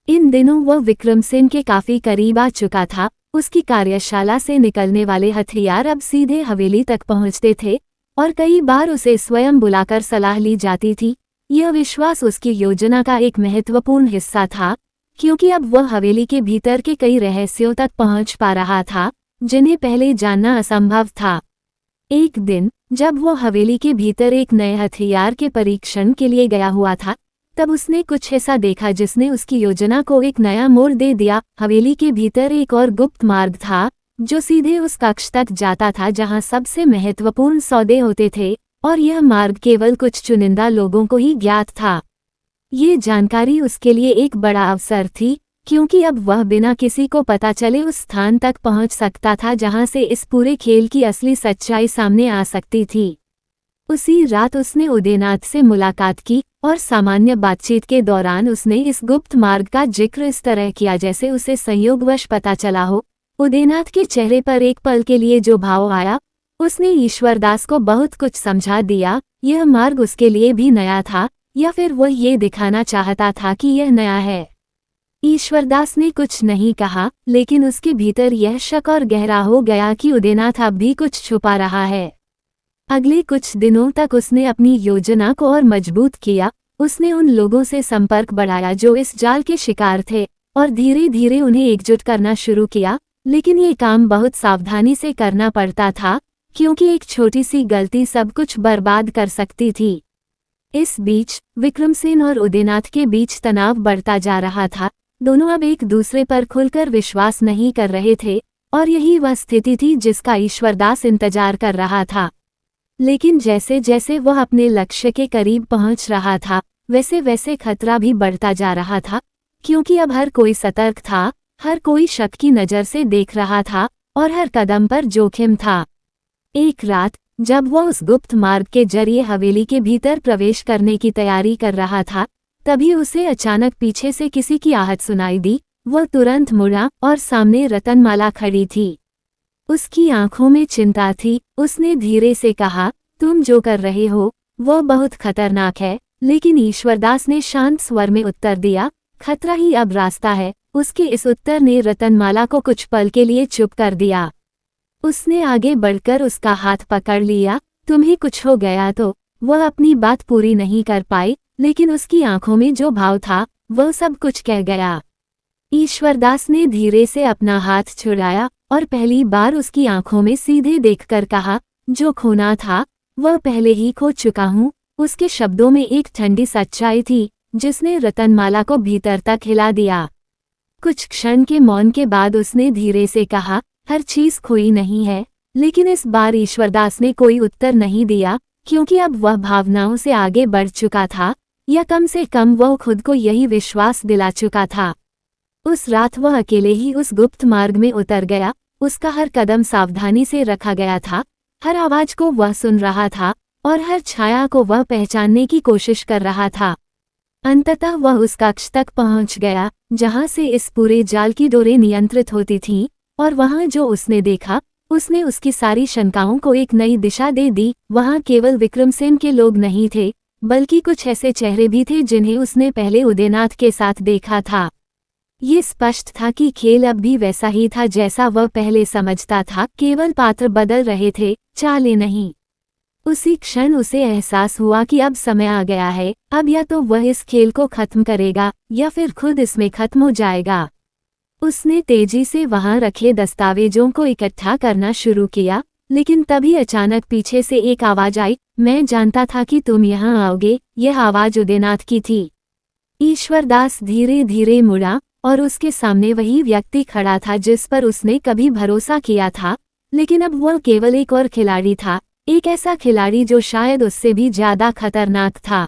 इन दिनों वह विक्रमसेन के काफी करीब आ चुका था। उसकी कार्यशाला से निकलने वाले हथियार अब सीधे हवेली तक पहुंचते थे, और कई बार उसे स्वयं बुलाकर सलाह ली जाती थी। यह विश्वास उसकी योजना का एक महत्वपूर्ण हिस्सा था, क्योंकि अब वह हवेली के भीतर के कई रहस्यों तक पहुंच पा रहा था जिन्हें पहले जानना असंभव था। एक दिन जब वो हवेली के भीतर एक नए हथियार के परीक्षण के लिए गया हुआ था, तब उसने कुछ ऐसा देखा जिसने उसकी योजना को एक नया मोड़ दे दिया। हवेली के भीतर एक और गुप्त मार्ग था जो सीधे उस कक्ष तक जाता था जहां सबसे महत्वपूर्ण सौदे होते थे, और यह मार्ग केवल कुछ चुनिंदा लोगों को ही ज्ञात था। ये जानकारी उसके लिए एक बड़ा अवसर थी, क्योंकि अब वह बिना किसी को पता चले उस स्थान तक पहुंच सकता था जहां से इस पूरे खेल की असली सच्चाई सामने आ सकती थी। उसी रात उसने उदयनाथ से मुलाकात की, और सामान्य बातचीत के दौरान उसने इस गुप्त मार्ग का जिक्र इस तरह किया जैसे उसे संयोगवश पता चला हो। उदयनाथ के चेहरे पर एक पल के लिए जो भाव आया, उसने ईश्वरदास को बहुत कुछ समझा दिया। यह मार्ग उसके लिए भी नया था, या फिर वह ये दिखाना चाहता था कि यह नया है। ईश्वरदास ने कुछ नहीं कहा, लेकिन उसके भीतर यह शक और गहरा हो गया कि उदयनाथ अब भी कुछ छुपा रहा है। अगले कुछ दिनों तक उसने अपनी योजना को और मजबूत किया। उसने उन लोगों से संपर्क बढ़ाया जो इस जाल के शिकार थे, और धीरे धीरे उन्हें एकजुट करना शुरू किया। लेकिन ये काम बहुत सावधानी से करना पड़ता था, क्योंकि एक छोटी सी गलती सब कुछ बर्बाद कर सकती थी। इस बीच विक्रमसेन और उदयनाथ के बीच तनाव बढ़ता जा रहा था। दोनों अब एक दूसरे पर खुलकर विश्वास नहीं कर रहे थे, और यही वह स्थिति थी जिसका ईश्वरदास इंतजार कर रहा था। लेकिन जैसे जैसे वह अपने लक्ष्य के करीब पहुंच रहा था, वैसे वैसे खतरा भी बढ़ता जा रहा था, क्योंकि अब हर कोई सतर्क था, हर कोई शक की नज़र से देख रहा था, और हर कदम पर जोखिम था। एक रात जब वह उस गुप्त मार्ग के जरिए हवेली के भीतर प्रवेश करने की तैयारी कर रहा था, तभी उसे अचानक पीछे से किसी की आहट सुनाई दी। वह तुरंत मुड़ा और सामने रतनमाला खड़ी थी। उसकी आंखों में चिंता थी। उसने धीरे से कहा, तुम जो कर रहे हो वो बहुत खतरनाक है। लेकिन ईश्वरदास ने शांत स्वर में उत्तर दिया, खतरा ही अब रास्ता है। उसके इस उत्तर ने रतनमाला को कुछ पल के लिए चुप कर दिया। उसने आगे बढ़कर उसका हाथ पकड़ लिया। तुम्हें कुछ हो गया तो? वह अपनी बात पूरी नहीं कर पाई, लेकिन उसकी आंखों में जो भाव था वह सब कुछ कह गया। ईश्वरदास ने धीरे से अपना हाथ छुड़ाया और पहली बार उसकी आंखों में सीधे देखकर कहा, जो खोना था वह पहले ही खो चुका हूँ। उसके शब्दों में एक ठंडी सच्चाई थी जिसने रतनमाला को भीतर तक हिला दिया। कुछ क्षण के मौन के बाद उसने धीरे से कहा, हर चीज खोई नहीं है। लेकिन इस बार ईश्वरदास ने कोई उत्तर नहीं दिया, क्योंकि अब वह भावनाओं से आगे बढ़ चुका था, या कम से कम वह खुद को यही विश्वास दिला चुका था। उस रात वह अकेले ही उस गुप्त मार्ग में उतर गया। उसका हर कदम सावधानी से रखा गया था, हर आवाज को वह सुन रहा था और हर छाया को वह पहचानने की कोशिश कर रहा था। अंततः वह उस कक्ष तक पहुंच गया जहां से इस पूरे जाल की डोरें नियंत्रित होती थीं, और वहां जो उसने देखा उसने उसकी सारी शंकाओं को एक नई दिशा दे दी। वहां केवल विक्रमसेन के लोग नहीं थे, बल्कि कुछ ऐसे चेहरे भी थे जिन्हें उसने पहले उदयनाथ के साथ देखा था। ये स्पष्ट था कि खेल अब भी वैसा ही था जैसा वह पहले समझता था, केवल पात्र बदल रहे थे, चालें नहीं। उसी क्षण उसे एहसास हुआ कि अब समय आ गया है। अब या तो वह इस खेल को खत्म करेगा या फिर खुद इसमें खत्म हो जाएगा। उसने तेजी से वहां रखे दस्तावेजों को इकट्ठा करना शुरू किया, लेकिन तभी अचानक पीछे से एक आवाज आई, मैं जानता था कि तुम यहाँ आओगे। यह आवाज उदयनाथ की थी। ईश्वरदास धीरे धीरे मुड़ा और उसके सामने वही व्यक्ति खड़ा था जिस पर उसने कभी भरोसा किया था, लेकिन अब वह केवल एक और खिलाड़ी था, एक ऐसा खिलाड़ी जो शायद उससे भी ज्यादा खतरनाक था।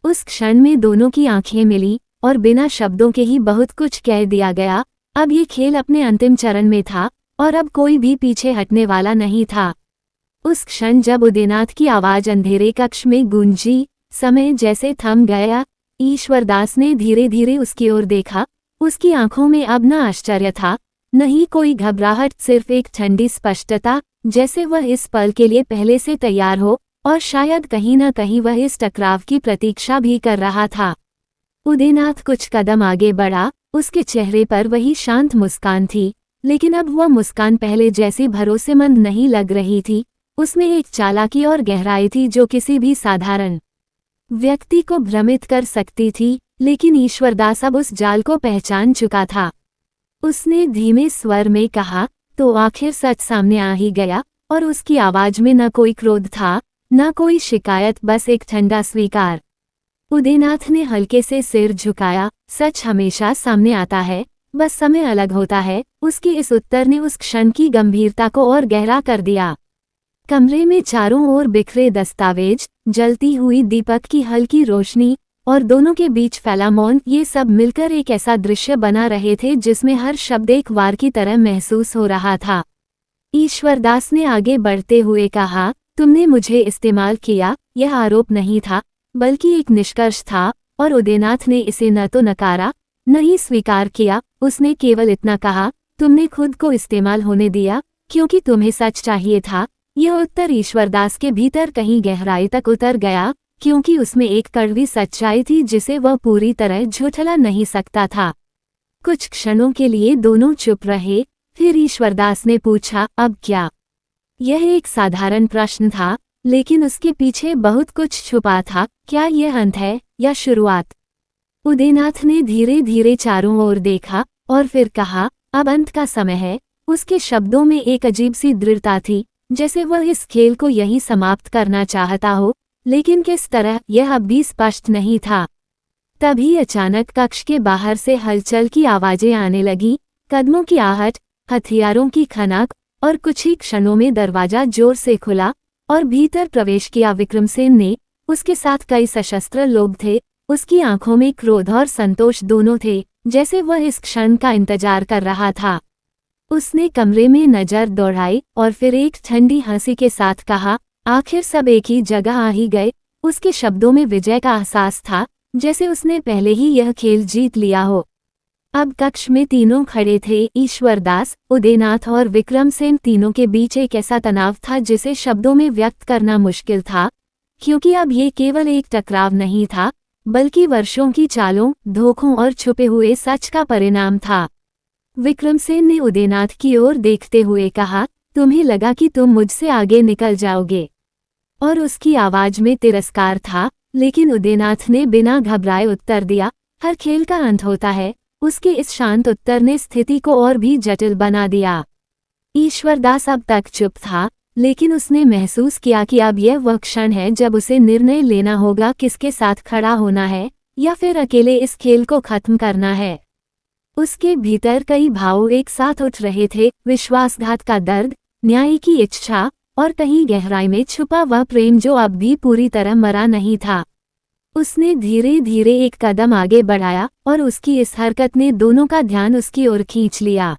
उस क्षण में दोनों की आंखें मिली और बिना शब्दों के ही बहुत कुछ कह दिया गया। अब ये खेल अपने अंतिम चरण में था और अब कोई भी पीछे हटने वाला नहीं था। उस क्षण जब उदयनाथ की आवाज अंधेरे कक्ष में गूंजी, समय जैसे थम गया। ईश्वरदास ने धीरे धीरे उसकी ओर देखा। उसकी आंखों में अब न आश्चर्य था, न ही कोई घबराहट, सिर्फ एक ठंडी स्पष्टता, जैसे वह इस पल के लिए पहले से तैयार हो और शायद कहीं न कहीं वह इस टकराव की प्रतीक्षा भी कर रहा था। उदयनाथ कुछ कदम आगे बढ़ा। उसके चेहरे पर वही शांत मुस्कान थी, लेकिन अब वह मुस्कान पहले जैसी भरोसेमंद नहीं लग रही थी। उसमें एक चालाकी और गहराई थी जो किसी भी साधारण व्यक्ति को भ्रमित कर सकती थी। लेकिन ईश्वरदास अब उस जाल को पहचान चुका था। उसने धीमे स्वर में कहा, तो आखिर सच सामने आ ही गया। और उसकी आवाज में न कोई क्रोध था, न कोई शिकायत, बस एक ठंडा स्वीकार। उदयनाथ ने हल्के से सिर झुकाया। सच हमेशा सामने आता है, बस समय अलग होता है। उसके इस उत्तर ने उस क्षण की गंभीरता को और गहरा कर दिया। कमरे में चारों ओर बिखरे दस्तावेज, जलती हुई दीपक की हल्की रोशनी और दोनों के बीच फैला मौन, ये सब मिलकर एक ऐसा दृश्य बना रहे थे जिसमें हर शब्द एक वार की तरह महसूस हो रहा था। ईश्वरदास ने आगे बढ़ते हुए कहा, तुमने मुझे इस्तेमाल किया। यह आरोप नहीं था, बल्कि एक निष्कर्ष था। और उदयनाथ ने इसे न तो नकारा न ही स्वीकार किया। उसने केवल इतना कहा, तुमने खुद को इस्तेमाल होने दिया क्योंकि तुम्हें सच चाहिए था। यह उत्तर ईश्वरदास के भीतर कहीं गहराई तक उतर गया, क्योंकि उसमें एक कड़वी सच्चाई थी जिसे वह पूरी तरह झुठला नहीं सकता था। कुछ क्षणों के लिए दोनों चुप रहे। फिर ईश्वरदास ने पूछा, अब क्या? यह एक साधारण प्रश्न था, लेकिन उसके पीछे बहुत कुछ छुपा था। क्या यह अंत है या शुरुआत? उदयनाथ ने धीरे धीरे चारों ओर देखा और फिर कहा, अब अंत का समय है। उसके शब्दों में एक अजीब सी दृढ़ता थी, जैसे वह इस खेल को यहीं समाप्त करना चाहता हो, लेकिन किस तरह यह अब भी स्पष्ट नहीं था। तभी अचानक कक्ष के बाहर से हलचल की आवाजें आने लगी, कदमों की आहट, हथियारों की खनक, और कुछ ही क्षणों में दरवाजा जोर से खुला और भीतर प्रवेश किया विक्रमसेन ने। उसके साथ कई सशस्त्र लोग थे। उसकी आंखों में क्रोध और संतोष दोनों थे, जैसे वह इस क्षण का इंतजार कर रहा था। उसने कमरे में नजर दौड़ाई और फिर एक ठंडी हंसी के साथ कहा, आखिर सब एक ही जगह आ ही गए। उसके शब्दों में विजय का एहसास था, जैसे उसने पहले ही यह खेल जीत लिया हो। अब कक्ष में तीनों खड़े थे, ईश्वरदास, उदयनाथ और विक्रमसेन। तीनों के बीच एक ऐसा तनाव था जिसे शब्दों में व्यक्त करना मुश्किल था, क्योंकि अब ये केवल एक टकराव नहीं था, बल्कि वर्षों की चालों, धोखों और छुपे हुए सच का परिणाम था। विक्रमसेन ने उदयनाथ की ओर देखते हुए कहा, तुम्हें लगा कि तुम मुझसे आगे निकल जाओगे? और उसकी आवाज में तिरस्कार था, लेकिन उदयनाथ ने बिना घबराए उत्तर दिया, हर खेल का अंत होता है। उसके इस शांत उत्तर ने स्थिति को और भी जटिल बना दिया। ईश्वरदास अब तक चुप था, लेकिन उसने महसूस किया कि अब यह वह क्षण है जब उसे निर्णय लेना होगा, किसके साथ खड़ा होना है या फिर अकेले इस खेल को खत्म करना है। उसके भीतर कई भाव एक साथ उठ रहे थे, विश्वासघात का दर्द, न्याय की इच्छा, और कहीं गहराई में छुपा वह प्रेम जो अब भी पूरी तरह मरा नहीं था। उसने धीरे धीरे एक कदम आगे बढ़ाया और उसकी इस हरकत ने दोनों का ध्यान उसकी ओर खींच लिया।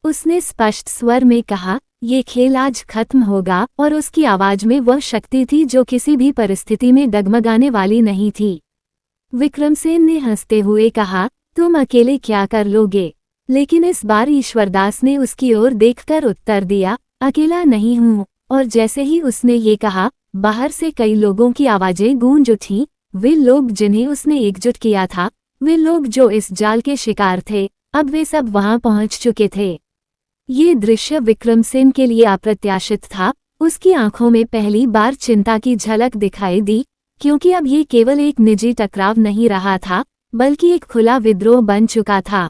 उसने स्पष्ट स्वर में कहा, ये खेल आज खत्म होगा, और उसकी आवाज में वह शक्ति थी जो किसी भी परिस्थिति में डगमगाने वाली नहीं थी। विक्रमसेन ने हंसते हुए कहा, तुम अकेले क्या कर लोगे? लेकिन इस बार ईश्वरदास ने उसकी ओर देखकर उत्तर दिया, अकेला नहीं हूँ। और जैसे ही उसने ये कहा, बाहर से कई लोगों की आवाजें गूंज उठीं। वे लोग जिन्हें उसने एकजुट किया था, वे लोग जो इस जाल के शिकार थे, अब वे सब वहां पहुंच चुके थे। ये दृश्य विक्रमसेन के लिए अप्रत्याशित था। उसकी आंखों में पहली बार चिंता की झलक दिखाई दी, क्योंकि अब ये केवल एक निजी टकराव नहीं रहा था, बल्कि एक खुला विद्रोह बन चुका था।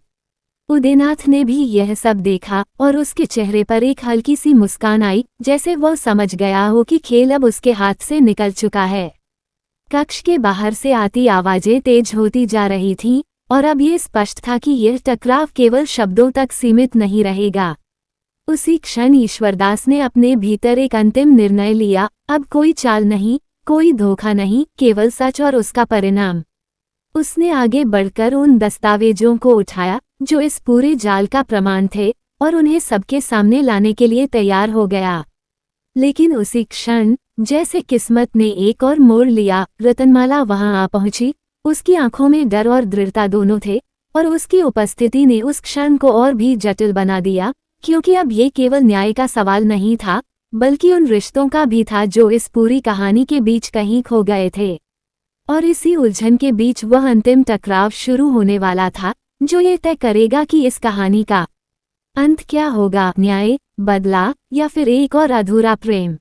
उदयनाथ ने भी यह सब देखा और उसके चेहरे पर एक हल्की सी मुस्कान आई, जैसे वह समझ गया हो कि खेल अब उसके हाथ से निकल चुका है। कक्ष के बाहर से आती आवाजें तेज होती जा रही थीं, और अब ये स्पष्ट था कि यह टकराव केवल शब्दों तक सीमित नहीं रहेगा। उसी क्षण ईश्वरदास ने अपने भीतर एक अंतिम निर्णय लिया, अब कोई चाल नहीं, कोई धोखा नहीं, केवल सच और उसका परिणाम। उसने आगे बढ़कर उन दस्तावेजों को उठाया जो इस पूरे जाल का प्रमाण थे, और उन्हें सबके सामने लाने के लिए तैयार हो गया। लेकिन उसी क्षण, जैसे किस्मत ने एक और मोड़ लिया, रतनमाला वहां आ पहुंची। उसकी आंखों में डर और दृढ़ता दोनों थे, और उसकी उपस्थिति ने उस क्षण को और भी जटिल बना दिया, क्योंकि अब ये केवल न्याय का सवाल नहीं था, बल्कि उन रिश्तों का भी था जो इस पूरी कहानी के बीच कहीं खो गए थे। और इसी उलझन के बीच वह अंतिम टकराव शुरू होने वाला था, जो ये तय करेगा कि इस कहानी का अंत क्या होगा, न्याय, बदला, या फिर एक और अधूरा प्रेम।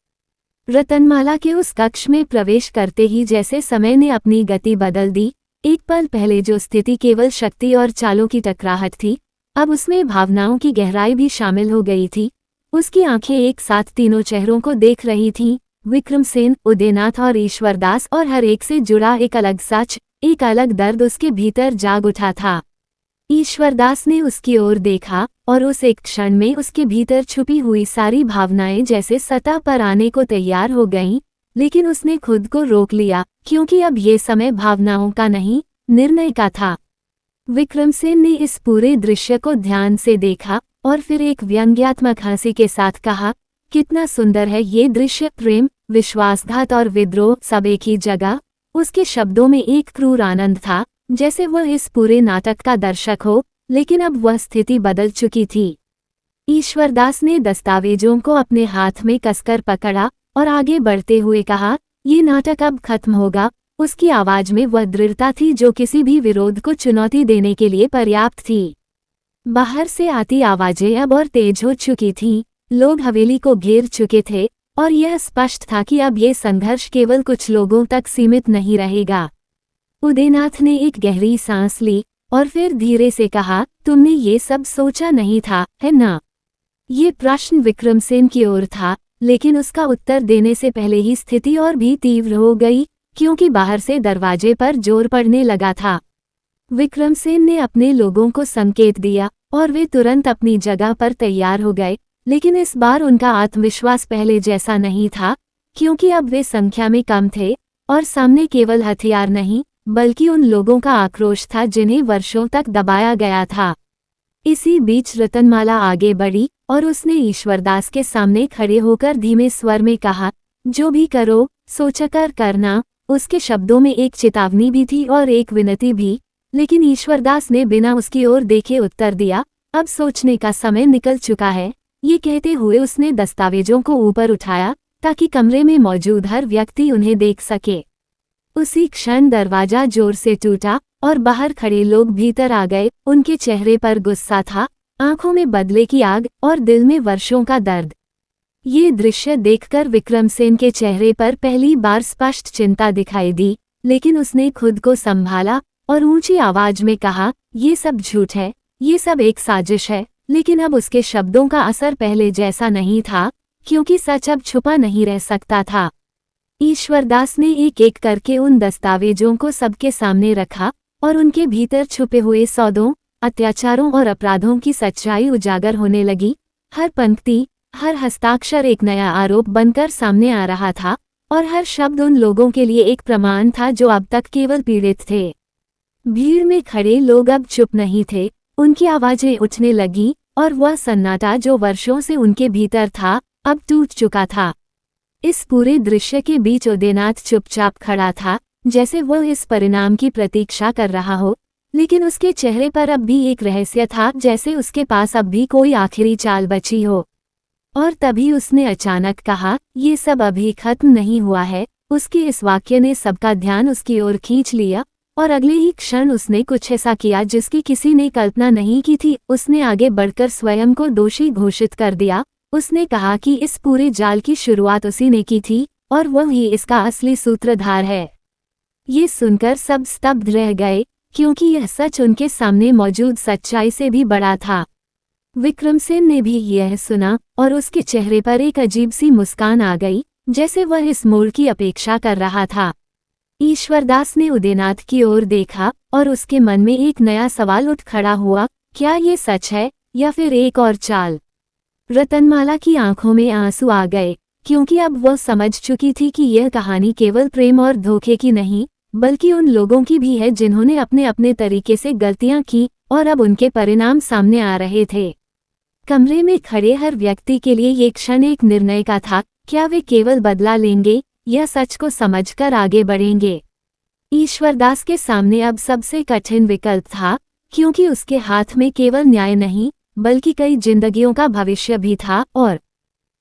रतनमाला के उस कक्ष में प्रवेश करते ही जैसे समय ने अपनी गति बदल दी। एक पल पहले जो स्थिति केवल शक्ति और चालों की टकराहट थी, अब उसमें भावनाओं की गहराई भी शामिल हो गई थी। उसकी आंखें एक साथ तीनों चेहरों को देख रही थीं, विक्रमसेन, उदयनाथ और ईश्वरदास, और हर एक से जुड़ा एक अलग सच, एक अलग दर्द उसके भीतर जाग उठा था। ईश्वरदास ने उसकी ओर देखा, और उस एक क्षण में उसके भीतर छुपी हुई सारी भावनाएं जैसे सतह पर आने को तैयार हो गईं, लेकिन उसने खुद को रोक लिया, क्योंकि अब ये समय भावनाओं का नहीं, निर्णय का था। विक्रमसेन ने इस पूरे दृश्य को ध्यान से देखा और फिर एक व्यंग्यात्मक हंसी के साथ कहा, कितना सुंदर है ये दृश्य, प्रेम, विश्वासघात और विद्रोह सब एक ही जगह। उसके शब्दों में एक क्रूर आनंद था, जैसे वह इस पूरे नाटक का दर्शक हो, लेकिन अब वह स्थिति बदल चुकी थी। ईश्वरदास ने दस्तावेजों को अपने हाथ में कसकर पकड़ा और आगे बढ़ते हुए कहा, ये नाटक अब खत्म होगा। उसकी आवाज में वह दृढ़ता थी जो किसी भी विरोध को चुनौती देने के लिए पर्याप्त थी। बाहर से आती आवाजें अब और तेज हो चुकी थीं, लोग हवेली को घेर चुके थे, और यह स्पष्ट था कि अब ये संघर्ष केवल कुछ लोगों तक सीमित नहीं रहेगा। उदयनाथ ने एक गहरी सांस ली और फिर धीरे से कहा, तुमने ये सब सोचा नहीं था, है ना? ये प्रश्न विक्रमसेन की ओर था, लेकिन उसका उत्तर देने से पहले ही स्थिति और भी तीव्र हो गई, क्योंकि बाहर से दरवाजे पर जोर पड़ने लगा था। विक्रमसेन ने अपने लोगों को संकेत दिया और वे तुरंत अपनी जगह पर तैयार हो गए, लेकिन इस बार उनका आत्मविश्वास पहले जैसा नहीं था, क्योंकि अब वे संख्या में कम थे और सामने केवल हथियार नहीं, बल्कि उन लोगों का आक्रोश था जिन्हें वर्षों तक दबाया गया था। इसी बीच रतनमाला आगे बढ़ी और उसने ईश्वरदास के सामने खड़े होकर धीमे स्वर में कहा, जो भी करो सोचकर करना। उसके शब्दों में एक चेतावनी भी थी और एक विनती भी, लेकिन ईश्वरदास ने बिना उसकी ओर देखे उत्तर दिया, अब सोचने का समय निकल चुका है। ये कहते हुए उसने दस्तावेजों को ऊपर उठाया ताकि कमरे में मौजूद हर व्यक्ति उन्हें देख सके। उसी क्षण दरवाजा जोर से टूटा और बाहर खड़े लोग भीतर आ गए। उनके चेहरे पर गुस्सा था, आंखों में बदले की आग और दिल में वर्षों का दर्द। ये दृश्य देखकर विक्रमसेन के चेहरे पर पहली बार स्पष्ट चिंता दिखाई दी, लेकिन उसने खुद को संभाला और ऊंची आवाज में कहा, ये सब झूठ है, ये सब एक साजिश है। लेकिन अब उसके शब्दों का असर पहले जैसा नहीं था, क्योंकि सच अब छुपा नहीं रह सकता था। ईश्वरदास ने एक एक करके उन दस्तावेजों को सबके सामने रखा और उनके भीतर छुपे हुए सौदों, अत्याचारों और अपराधों की सच्चाई उजागर होने लगी। हर पंक्ति, हर हस्ताक्षर एक नया आरोप बनकर सामने आ रहा था और हर शब्द उन लोगों के लिए एक प्रमाण था जो अब तक केवल पीड़ित थे। भीड़ में खड़े लोग अब चुप नहीं थे, उनकी आवाजें उठने लगी और वह सन्नाटा जो वर्षों से उनके भीतर था अब टूट चुका था। इस पूरे दृश्य के बीच उदयनाथ चुपचाप खड़ा था, जैसे वह इस परिणाम की प्रतीक्षा कर रहा हो, लेकिन उसके चेहरे पर अब भी एक रहस्य था, जैसे उसके पास अब भी कोई आखिरी चाल बची हो। और तभी उसने अचानक कहा, ये सब अभी खत्म नहीं हुआ है। उसके इस वाक्य ने सबका ध्यान उसकी ओर खींच लिया और अगले ही क्षण उसने कुछ ऐसा किया जिसकी किसी ने कल्पना नहीं की थी। उसने आगे बढ़कर स्वयं को दोषी घोषित कर दिया। उसने कहा कि इस पूरे जाल की शुरुआत उसी ने की थी और वह ही इसका असली सूत्रधार है। ये सुनकर सब स्तब्ध रह गए, क्योंकि यह सच उनके सामने मौजूद सच्चाई से भी बड़ा था। विक्रमसेन ने भी यह सुना और उसके चेहरे पर एक अजीब सी मुस्कान आ गई, जैसे वह इस मोड़ की अपेक्षा कर रहा था। ईश्वरदास ने उदयनाथ की ओर देखा और उसके मन में एक नया सवाल उठ खड़ा हुआ, क्या ये सच है या फिर एक और चाल? रतनमाला की आंखों में आंसू आ गए, क्योंकि अब वह समझ चुकी थी कि यह कहानी केवल प्रेम और धोखे की नहीं, बल्कि उन लोगों की भी है जिन्होंने अपने अपने तरीके से गलतियां की और अब उनके परिणाम सामने आ रहे थे। कमरे में खड़े हर व्यक्ति के लिए ये क्षण एक निर्णय का था, क्या वे केवल बदला लेंगे या सच को समझकर आगे बढ़ेंगे। ईश्वरदास के सामने अब सबसे कठिन विकल्प था, क्योंकि उसके हाथ में केवल न्याय नहीं, बल्कि कई जिंदगियों का भविष्य भी था। और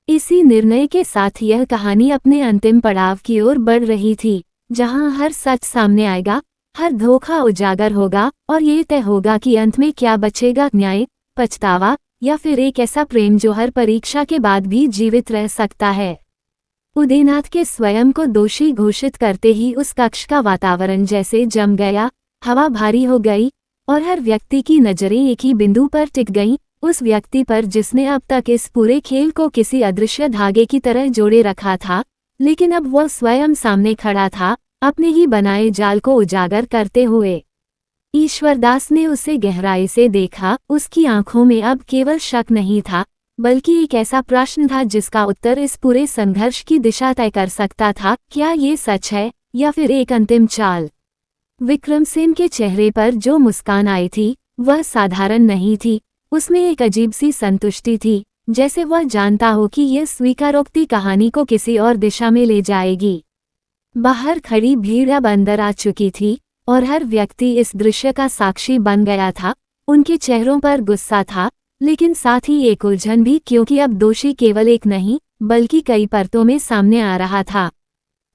इसी निर्णय के साथ यह कहानी अपने अंतिम पड़ाव की ओर बढ़ रही थी, जहां हर सच सामने आएगा, हर धोखा उजागर होगा और ये तय होगा कि अंत में क्या बचेगा, न्याय, पछतावा या फिर एक ऐसा प्रेम जो हर परीक्षा के बाद भी जीवित रह सकता है। उदयनाथ के स्वयं को दोषी घोषित करते ही उस कक्ष का वातावरण जैसे जम गया, हवा भारी हो गई और हर व्यक्ति की नजरें एक ही बिंदु पर टिक गईं, उस व्यक्ति पर जिसने अब तक इस पूरे खेल को किसी अदृश्य धागे की तरह जोड़े रखा था, लेकिन अब वह स्वयं सामने खड़ा था, अपने ही बनाए जाल को उजागर करते हुए। ईश्वरदास ने उसे गहराई से देखा, उसकी आंखों में अब केवल शक नहीं था, बल्कि एक ऐसा प्रश्न था जिसका उत्तर इस पूरे संघर्ष की दिशा तय कर सकता था, क्या ये सच है या फिर एक अंतिम चाल। विक्रमसेन के चेहरे पर जो मुस्कान आई थी वह साधारण नहीं थी, उसमें एक अजीब सी संतुष्टि थी, जैसे वह जानता हो कि यह स्वीकारोक्ति कहानी को किसी और दिशा में ले जाएगी। बाहर खड़ी भीड़ अब अंदर आ चुकी थी और हर व्यक्ति इस दृश्य का साक्षी बन गया था। उनके चेहरों पर गुस्सा था, लेकिन साथ ही एक उलझन भी, क्योंकि अब दोषी केवल एक नहीं बल्कि कई परतों में सामने आ रहा था।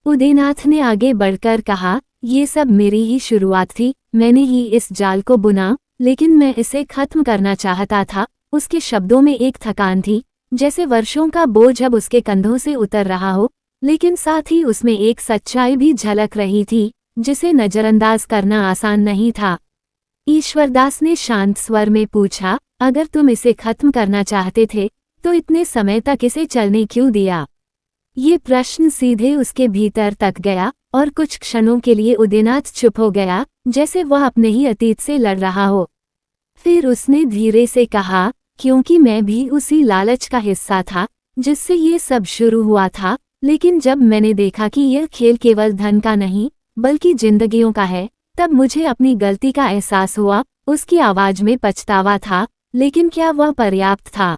उदयनाथ ने आगे बढ़कर कहा, ये सब मेरी ही शुरुआत थी, मैंने ही इस जाल को बुना, लेकिन मैं इसे खत्म करना चाहता था। उसके शब्दों में एक थकान थी, जैसे वर्षों का बोझ अब उसके कंधों से उतर रहा हो, लेकिन साथ ही उसमें एक सच्चाई भी झलक रही थी जिसे नजरअंदाज करना आसान नहीं था। ईश्वरदास ने शांत स्वर में पूछा, अगर तुम इसे खत्म करना चाहते थे तो इतने समय तक इसे चलने क्यों दिया? ये प्रश्न सीधे उसके भीतर तक गया और कुछ क्षणों के लिए उदयनाथ चुप हो गया, जैसे वह अपने ही अतीत से लड़ रहा हो। फिर उसने धीरे से कहा, क्योंकि मैं भी उसी लालच का हिस्सा था जिससे ये सब शुरू हुआ था, लेकिन जब मैंने देखा कि यह खेल केवल धन का नहीं बल्कि जिंदगियों का है, तब मुझे अपनी गलती का एहसास हुआ। उसकी आवाज में पछतावा था, लेकिन क्या वह पर्याप्त था?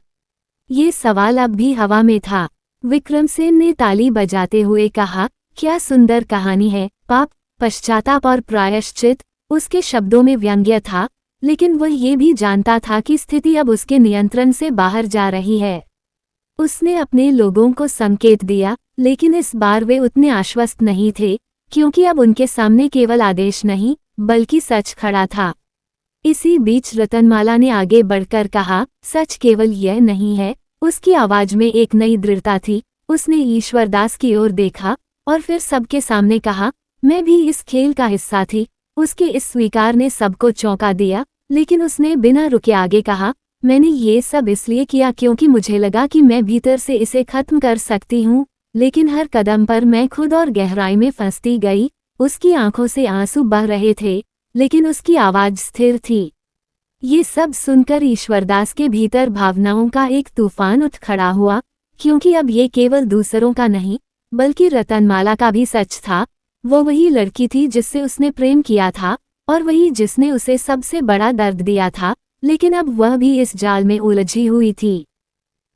ये सवाल अब भी हवा में था। विक्रमसेन ने ताली बजाते हुए कहा, क्या सुंदर कहानी है। पाप, पश्चाताप और प्रायश्चित उसके शब्दों में व्यंग्य था, लेकिन वह ये भी जानता था कि स्थिति अब उसके नियंत्रण से बाहर जा रही है। उसने अपने लोगों को संकेत दिया, लेकिन इस बार वे उतने आश्वस्त नहीं थे, क्योंकि अब उनके सामने केवल आदेश नहीं बल्कि सच खड़ा था। इसी बीच रतनमाला ने आगे बढ़कर कहा, सच केवल यह नहीं है। उसकी आवाज में एक नई दृढ़ता थी। उसने ईश्वरदास की ओर देखा और फिर सबके सामने कहा, मैं भी इस खेल का हिस्सा थी। उसके इस स्वीकार ने सबको चौंका दिया, लेकिन उसने बिना रुके आगे कहा, मैंने ये सब इसलिए किया क्योंकि मुझे लगा कि मैं भीतर से इसे खत्म कर सकती हूँ, लेकिन हर कदम पर मैं खुद और गहराई में फंसती गई। उसकी आंखों से आंसू बह रहे थे, लेकिन उसकी आवाज स्थिर थी। ये सब सुनकर ईश्वरदास के भीतर भावनाओं का एक तूफान उठ खड़ा हुआ, क्योंकि अब ये केवल दूसरों का नहीं बल्कि रतनमाला का भी सच था। वो वही लड़की थी जिससे उसने प्रेम किया था और वही जिसने उसे सबसे बड़ा दर्द दिया था, लेकिन अब वह भी इस जाल में उलझी हुई थी।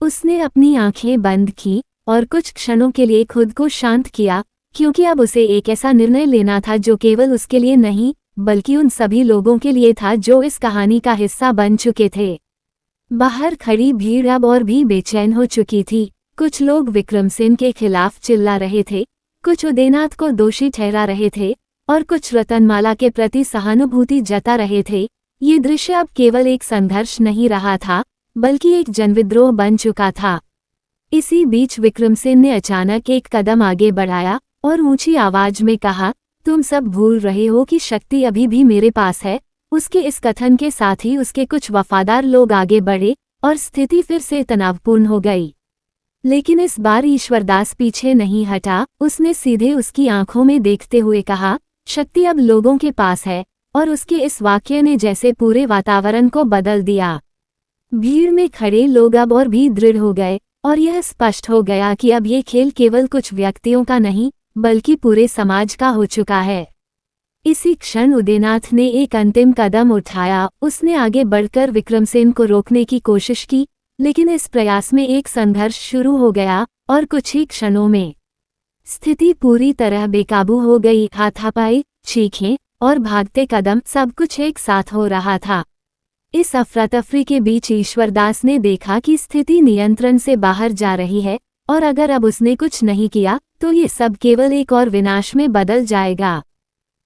उसने अपनी आंखें बंद की और कुछ क्षणों के लिए खुद को शांत किया, क्योंकि अब उसे एक ऐसा निर्णय लेना था जो केवल उसके लिए नहीं बल्कि उन सभी लोगों के लिए था जो इस कहानी का हिस्सा बन चुके थे। बाहर खड़ी भीड़ अब और भी बेचैन हो चुकी थी। कुछ लोग विक्रमसेन के खिलाफ चिल्ला रहे थे, कुछ उदयनाथ को दोषी ठहरा रहे थे और कुछ रतनमाला के प्रति सहानुभूति जता रहे थे। ये दृश्य अब केवल एक संघर्ष नहीं रहा था बल्कि एक जनविद्रोह बन चुका था। इसी बीच विक्रमसेन ने अचानक एक कदम आगे बढ़ाया और ऊंची आवाज में कहा, तुम सब भूल रहे हो कि शक्ति अभी भी मेरे पास है। उसके इस कथन के साथ ही उसके कुछ वफादार लोग आगे बढ़े और स्थिति फिर से तनावपूर्ण हो गई। लेकिन इस बार ईश्वरदास पीछे नहीं हटा। उसने सीधे उसकी आंखों में देखते हुए कहा, शक्ति अब लोगों के पास है। और उसके इस वाक्य ने जैसे पूरे वातावरण को बदल दिया। भीड़ में खड़े लोग अब और भी दृढ़ हो गए और यह स्पष्ट हो गया कि अब ये खेल केवल कुछ व्यक्तियों का नहीं बल्कि पूरे समाज का हो चुका है। इसी क्षण उदयनाथ ने एक अंतिम कदम उठाया। उसने आगे बढ़कर विक्रमसेन को रोकने की कोशिश की, लेकिन इस प्रयास में एक संघर्ष शुरू हो गया और कुछ ही क्षणों में स्थिति पूरी तरह बेकाबू हो गई। हाथापाई, चीखें और भागते कदम, सब कुछ एक साथ हो रहा था। इस अफरा-तफरी के बीच ईश्वरदास ने देखा कि स्थिति नियंत्रण से बाहर जा रही है और अगर अब उसने कुछ नहीं किया तो ये सब केवल एक और विनाश में बदल जाएगा।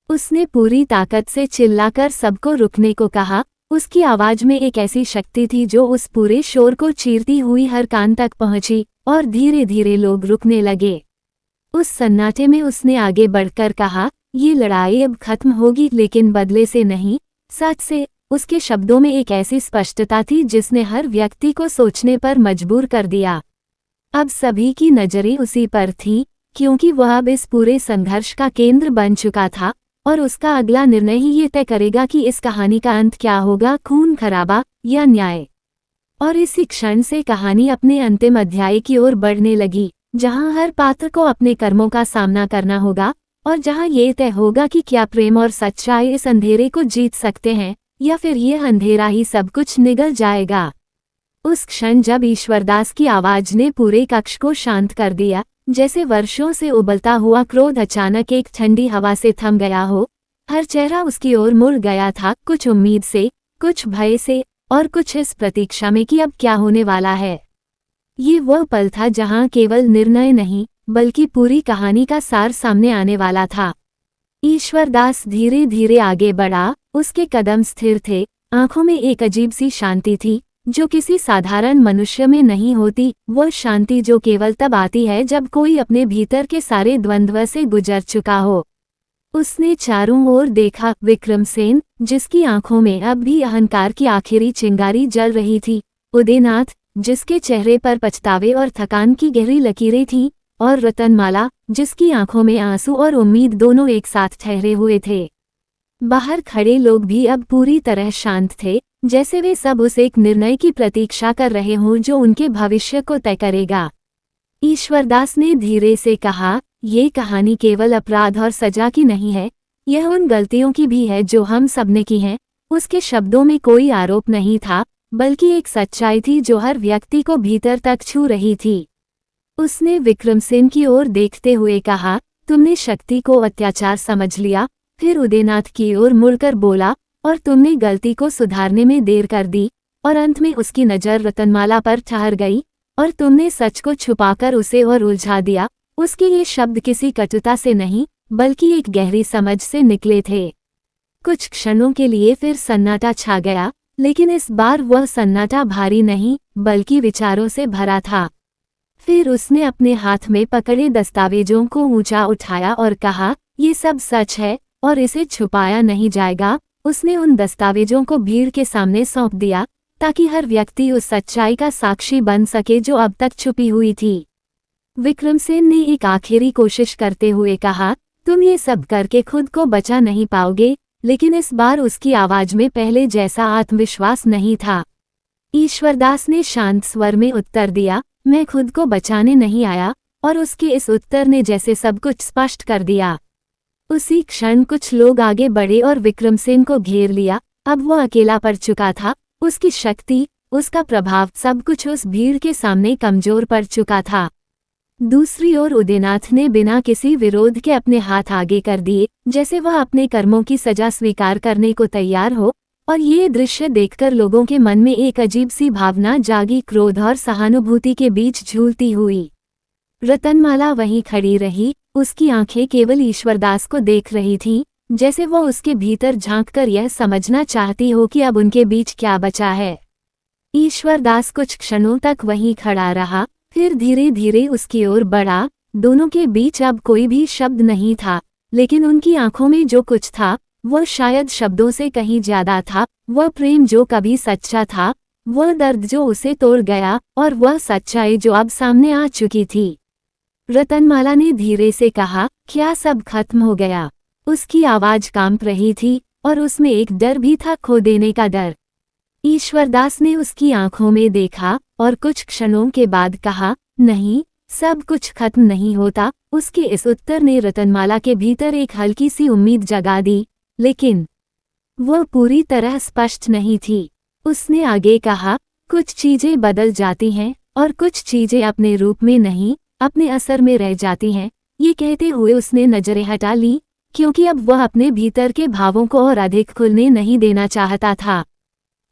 उसने पूरी ताकत से चिल्लाकर सबको रुकने को कहा। उसकी आवाज में एक ऐसी शक्ति थी जो उस पूरे शोर को चीरती हुई हर कान तक पहुंची और धीरे धीरे लोग रुकने लगे। उस सन्नाटे में उसने आगे बढ़कर कहा, ये लड़ाई अब खत्म होगी, लेकिन बदले से नहीं, सच से। उसके शब्दों में एक ऐसी स्पष्टता थी जिसने हर व्यक्ति को सोचने पर मजबूर कर दिया। अब सभी की नजरें उसी पर थीं, क्योंकि वह अब इस पूरे संघर्ष का केंद्र बन चुका था और उसका अगला निर्णय ही ये तय करेगा कि इस कहानी का अंत क्या होगा, खून खराबा या न्याय। और इसी क्षण से कहानी अपने अंतिम अध्याय की ओर बढ़ने लगी, जहां हर पात्र को अपने कर्मों का सामना करना होगा और जहां ये तय होगा कि क्या प्रेम और सच्चाई इस अंधेरे को जीत सकते हैं या फिर यह अंधेरा ही सब कुछ निगल जाएगा। उस क्षण जब ईश्वरदास की आवाज ने पूरे कक्ष को शांत कर दिया, जैसे वर्षों से उबलता हुआ क्रोध अचानक एक ठंडी हवा से थम गया हो। हर चेहरा उसकी ओर मुड़ गया था, कुछ उम्मीद से, कुछ भय से और कुछ इस प्रतीक्षा में कि अब क्या होने वाला है। ये वह पल था जहां केवल निर्णय नहीं बल्कि पूरी कहानी का सार सामने आने वाला था। ईश्वरदास धीरे धीरे आगे बढ़ा। उसके कदम स्थिर थे, आंखों में एक अजीब सी शांति थी जो किसी साधारण मनुष्य में नहीं होती। वह शांति जो केवल तब आती है जब कोई अपने भीतर के सारे द्वंद्व से गुजर चुका हो। उसने चारों ओर देखा। विक्रमसेन, जिसकी आंखों में अब भी अहंकार की आखिरी चिंगारी जल रही थी, उदयनाथ, जिसके चेहरे पर पछतावे और थकान की गहरी लकीरें थीं, और रतनमाला, जिसकी आंखों में आंसू और उम्मीद दोनों एक साथ ठहरे हुए थे। बाहर खड़े लोग भी अब पूरी तरह शांत थे, जैसे वे सब उस एक निर्णय की प्रतीक्षा कर रहे हों जो उनके भविष्य को तय करेगा। ईश्वरदास ने धीरे से कहा, ये कहानी केवल अपराध और सजा की नहीं है, यह उन गलतियों की भी है जो हम सबने की हैं। उसके शब्दों में कोई आरोप नहीं था, बल्कि एक सच्चाई थी जो हर व्यक्ति को भीतर तक छू रही थी। उसने विक्रमसेन की ओर देखते हुए कहा, तुमने शक्ति को अत्याचार समझ लिया। फिर उदयनाथ की ओर मुड़कर बोला, और तुमने गलती को सुधारने में देर कर दी। और अंत में उसकी नज़र रतनमाला पर ठहर गई, और तुमने सच को छुपाकर उसे और उलझा दिया। उसके ये शब्द किसी कटुता से नहीं, बल्कि एक गहरी समझ से निकले थे। कुछ क्षणों के लिए फिर सन्नाटा छा गया, लेकिन इस बार वह सन्नाटा भारी नहीं, बल्कि विचारों से भरा था। फिर उसने अपने हाथ में पकड़े दस्तावेजों को ऊंचा उठाया और कहा, ये सब सच है और इसे छुपाया नहीं जाएगा। उसने उन दस्तावेजों को भीड़ के सामने सौंप दिया, ताकि हर व्यक्ति उस सच्चाई का साक्षी बन सके जो अब तक छुपी हुई थी। विक्रमसेन ने एक आखिरी कोशिश करते हुए कहा, तुम ये सब करके खुद को बचा नहीं पाओगे। लेकिन इस बार उसकी आवाज में पहले जैसा आत्मविश्वास नहीं था। ईश्वरदास ने शांत स्वर में उत्तर दिया, मैं खुद को बचाने नहीं आया। और उसके इस उत्तर ने जैसे सब कुछ स्पष्ट कर दिया। उसी क्षण कुछ लोग आगे बढ़े और विक्रमसेन को घेर लिया। अब वह अकेला पड़ चुका था। उसकी शक्ति, उसका प्रभाव, सब कुछ उस भीड़ के सामने कमजोर पड़ चुका था। दूसरी ओर उदयनाथ ने बिना किसी विरोध के अपने हाथ आगे कर दिए, जैसे वह अपने कर्मों की सजा स्वीकार करने को तैयार हो। और ये दृश्य देखकर लोगों के मन में एक अजीब सी भावना जागी, क्रोध और सहानुभूति के बीच झूलती हुई। रतनमाला वहीं खड़ी रही, उसकी आंखें केवल ईश्वरदास को देख रही थीं, जैसे वो उसके भीतर झांककर यह समझना चाहती हो कि अब उनके बीच क्या बचा है। ईश्वरदास कुछ क्षणों तक वहीं खड़ा रहा, फिर धीरे धीरे उसकी ओर बढ़ा। दोनों के बीच अब कोई भी शब्द नहीं था, लेकिन उनकी आंखों में जो कुछ था वह शायद शब्दों से कहीं ज्यादा था। वह प्रेम जो कभी सच्चा था, वह दर्द जो उसे तोड़ गया, और वह सच्चाई जो अब सामने आ चुकी थी। रतनमाला ने धीरे से कहा, क्या सब खत्म हो गया? उसकी आवाज कांप रही थी, और उसमें एक डर भी था, खो देने का डर। ईश्वरदास ने उसकी आंखों में देखा और कुछ क्षणों के बाद कहा, नहीं, सब कुछ खत्म नहीं होता। उसके इस उत्तर ने रतनमाला के भीतर एक हल्की सी उम्मीद जगा दी, लेकिन वह पूरी तरह स्पष्ट नहीं थी। उसने आगे कहा, कुछ चीजें बदल जाती हैं और कुछ चीजें अपने रूप में नहीं, अपने असर में रह जाती हैं। ये कहते हुए उसने नजरें हटा ली, क्योंकि अब वह अपने भीतर के भावों को और अधिक खुलने नहीं देना चाहता था।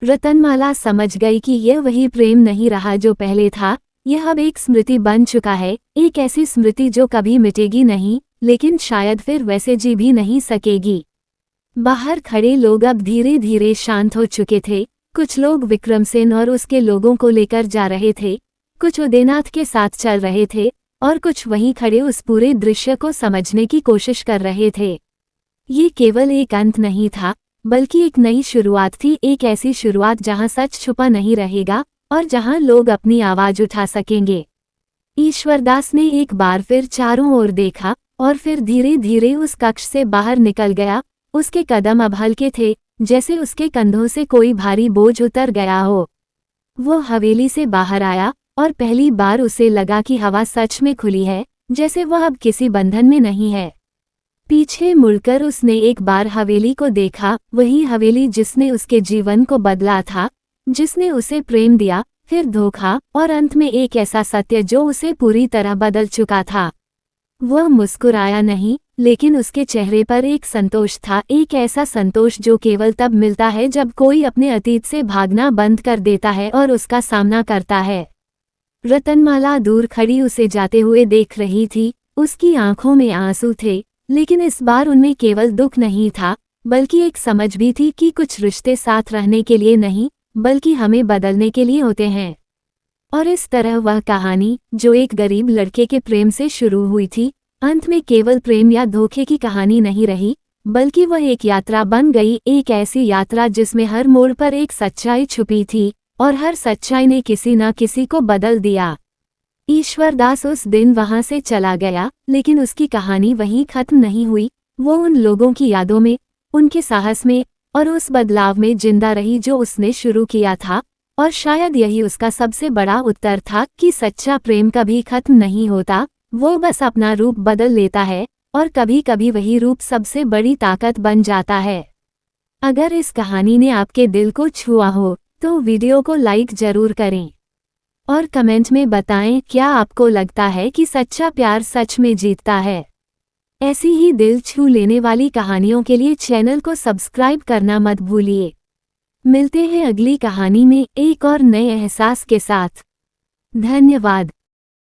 रतनमाला समझ गई कि यह वही प्रेम नहीं रहा जो पहले था। यह अब एक स्मृति बन चुका है, एक ऐसी स्मृति जो कभी मिटेगी नहीं, लेकिन शायद फिर वैसे जी भी नहीं सकेगी। बाहर खड़े लोग अब धीरे धीरे शांत हो चुके थे। कुछ लोग विक्रमसेन और उसके लोगों को लेकर जा रहे थे, कुछ उदयनाथ के साथ चल रहे थे, और कुछ वहीं खड़े उस पूरे दृश्य को समझने की कोशिश कर रहे थे। ये केवल एक अंत नहीं था, बल्कि एक नई शुरुआत थी, एक ऐसी शुरुआत जहां सच छुपा नहीं रहेगा और जहां लोग अपनी आवाज उठा सकेंगे। ईश्वरदास ने एक बार फिर चारों ओर देखा और फिर धीरे धीरे उस कक्ष से बाहर निकल गया। उसके कदम अब हल्के थे, जैसे उसके कंधों से कोई भारी बोझ उतर गया हो। वो हवेली से बाहर आया और पहली बार उसे लगा कि हवा सच में खुली है, जैसे वह अब किसी बंधन में नहीं है। पीछे मुड़कर उसने एक बार हवेली को देखा, वही हवेली जिसने उसके जीवन को बदला था, जिसने उसे प्रेम दिया, फिर धोखा, और अंत में एक ऐसा सत्य जो उसे पूरी तरह बदल चुका था। वह मुस्कुराया नहीं, लेकिन उसके चेहरे पर एक संतोष था, एक ऐसा संतोष जो केवल तब मिलता है जब कोई अपने अतीत से भागना बंद कर देता है और उसका सामना करता है। रतनमाला दूर खड़ी उसे जाते हुए देख रही थी। उसकी आंखों में आंसू थे, लेकिन इस बार उनमें केवल दुख नहीं था, बल्कि एक समझ भी थी कि कुछ रिश्ते साथ रहने के लिए नहीं, बल्कि हमें बदलने के लिए होते हैं। और इस तरह वह कहानी, जो एक गरीब लड़के के प्रेम से शुरू हुई थी, अंत में केवल प्रेम या धोखे की कहानी नहीं रही, बल्कि वह एक यात्रा बन गई, एक ऐसी यात्रा जिसमें हर मोड़ पर एक सच्चाई छुपी थी, और हर सच्चाई ने किसी न किसी को बदल दिया। ईश्वरदास उस दिन वहां से चला गया, लेकिन उसकी कहानी वहीं खत्म नहीं हुई। वो उन लोगों की यादों में, उनके साहस में और उस बदलाव में जिंदा रही जो उसने शुरू किया था। और शायद यही उसका सबसे बड़ा उत्तर था कि सच्चा प्रेम कभी खत्म नहीं होता, वो बस अपना रूप बदल लेता है और कभी कभी वही रूप सबसे बड़ी ताकत बन जाता है। अगर इस कहानी ने आपके दिल को छुआ हो तो वीडियो को लाइक जरूर करें और कमेंट में बताएं क्या आपको लगता है कि सच्चा प्यार सच में जीतता है। ऐसी ही दिल छू लेने वाली कहानियों के लिए चैनल को सब्सक्राइब करना मत भूलिए। मिलते हैं अगली कहानी में एक और नए एहसास के साथ। धन्यवाद।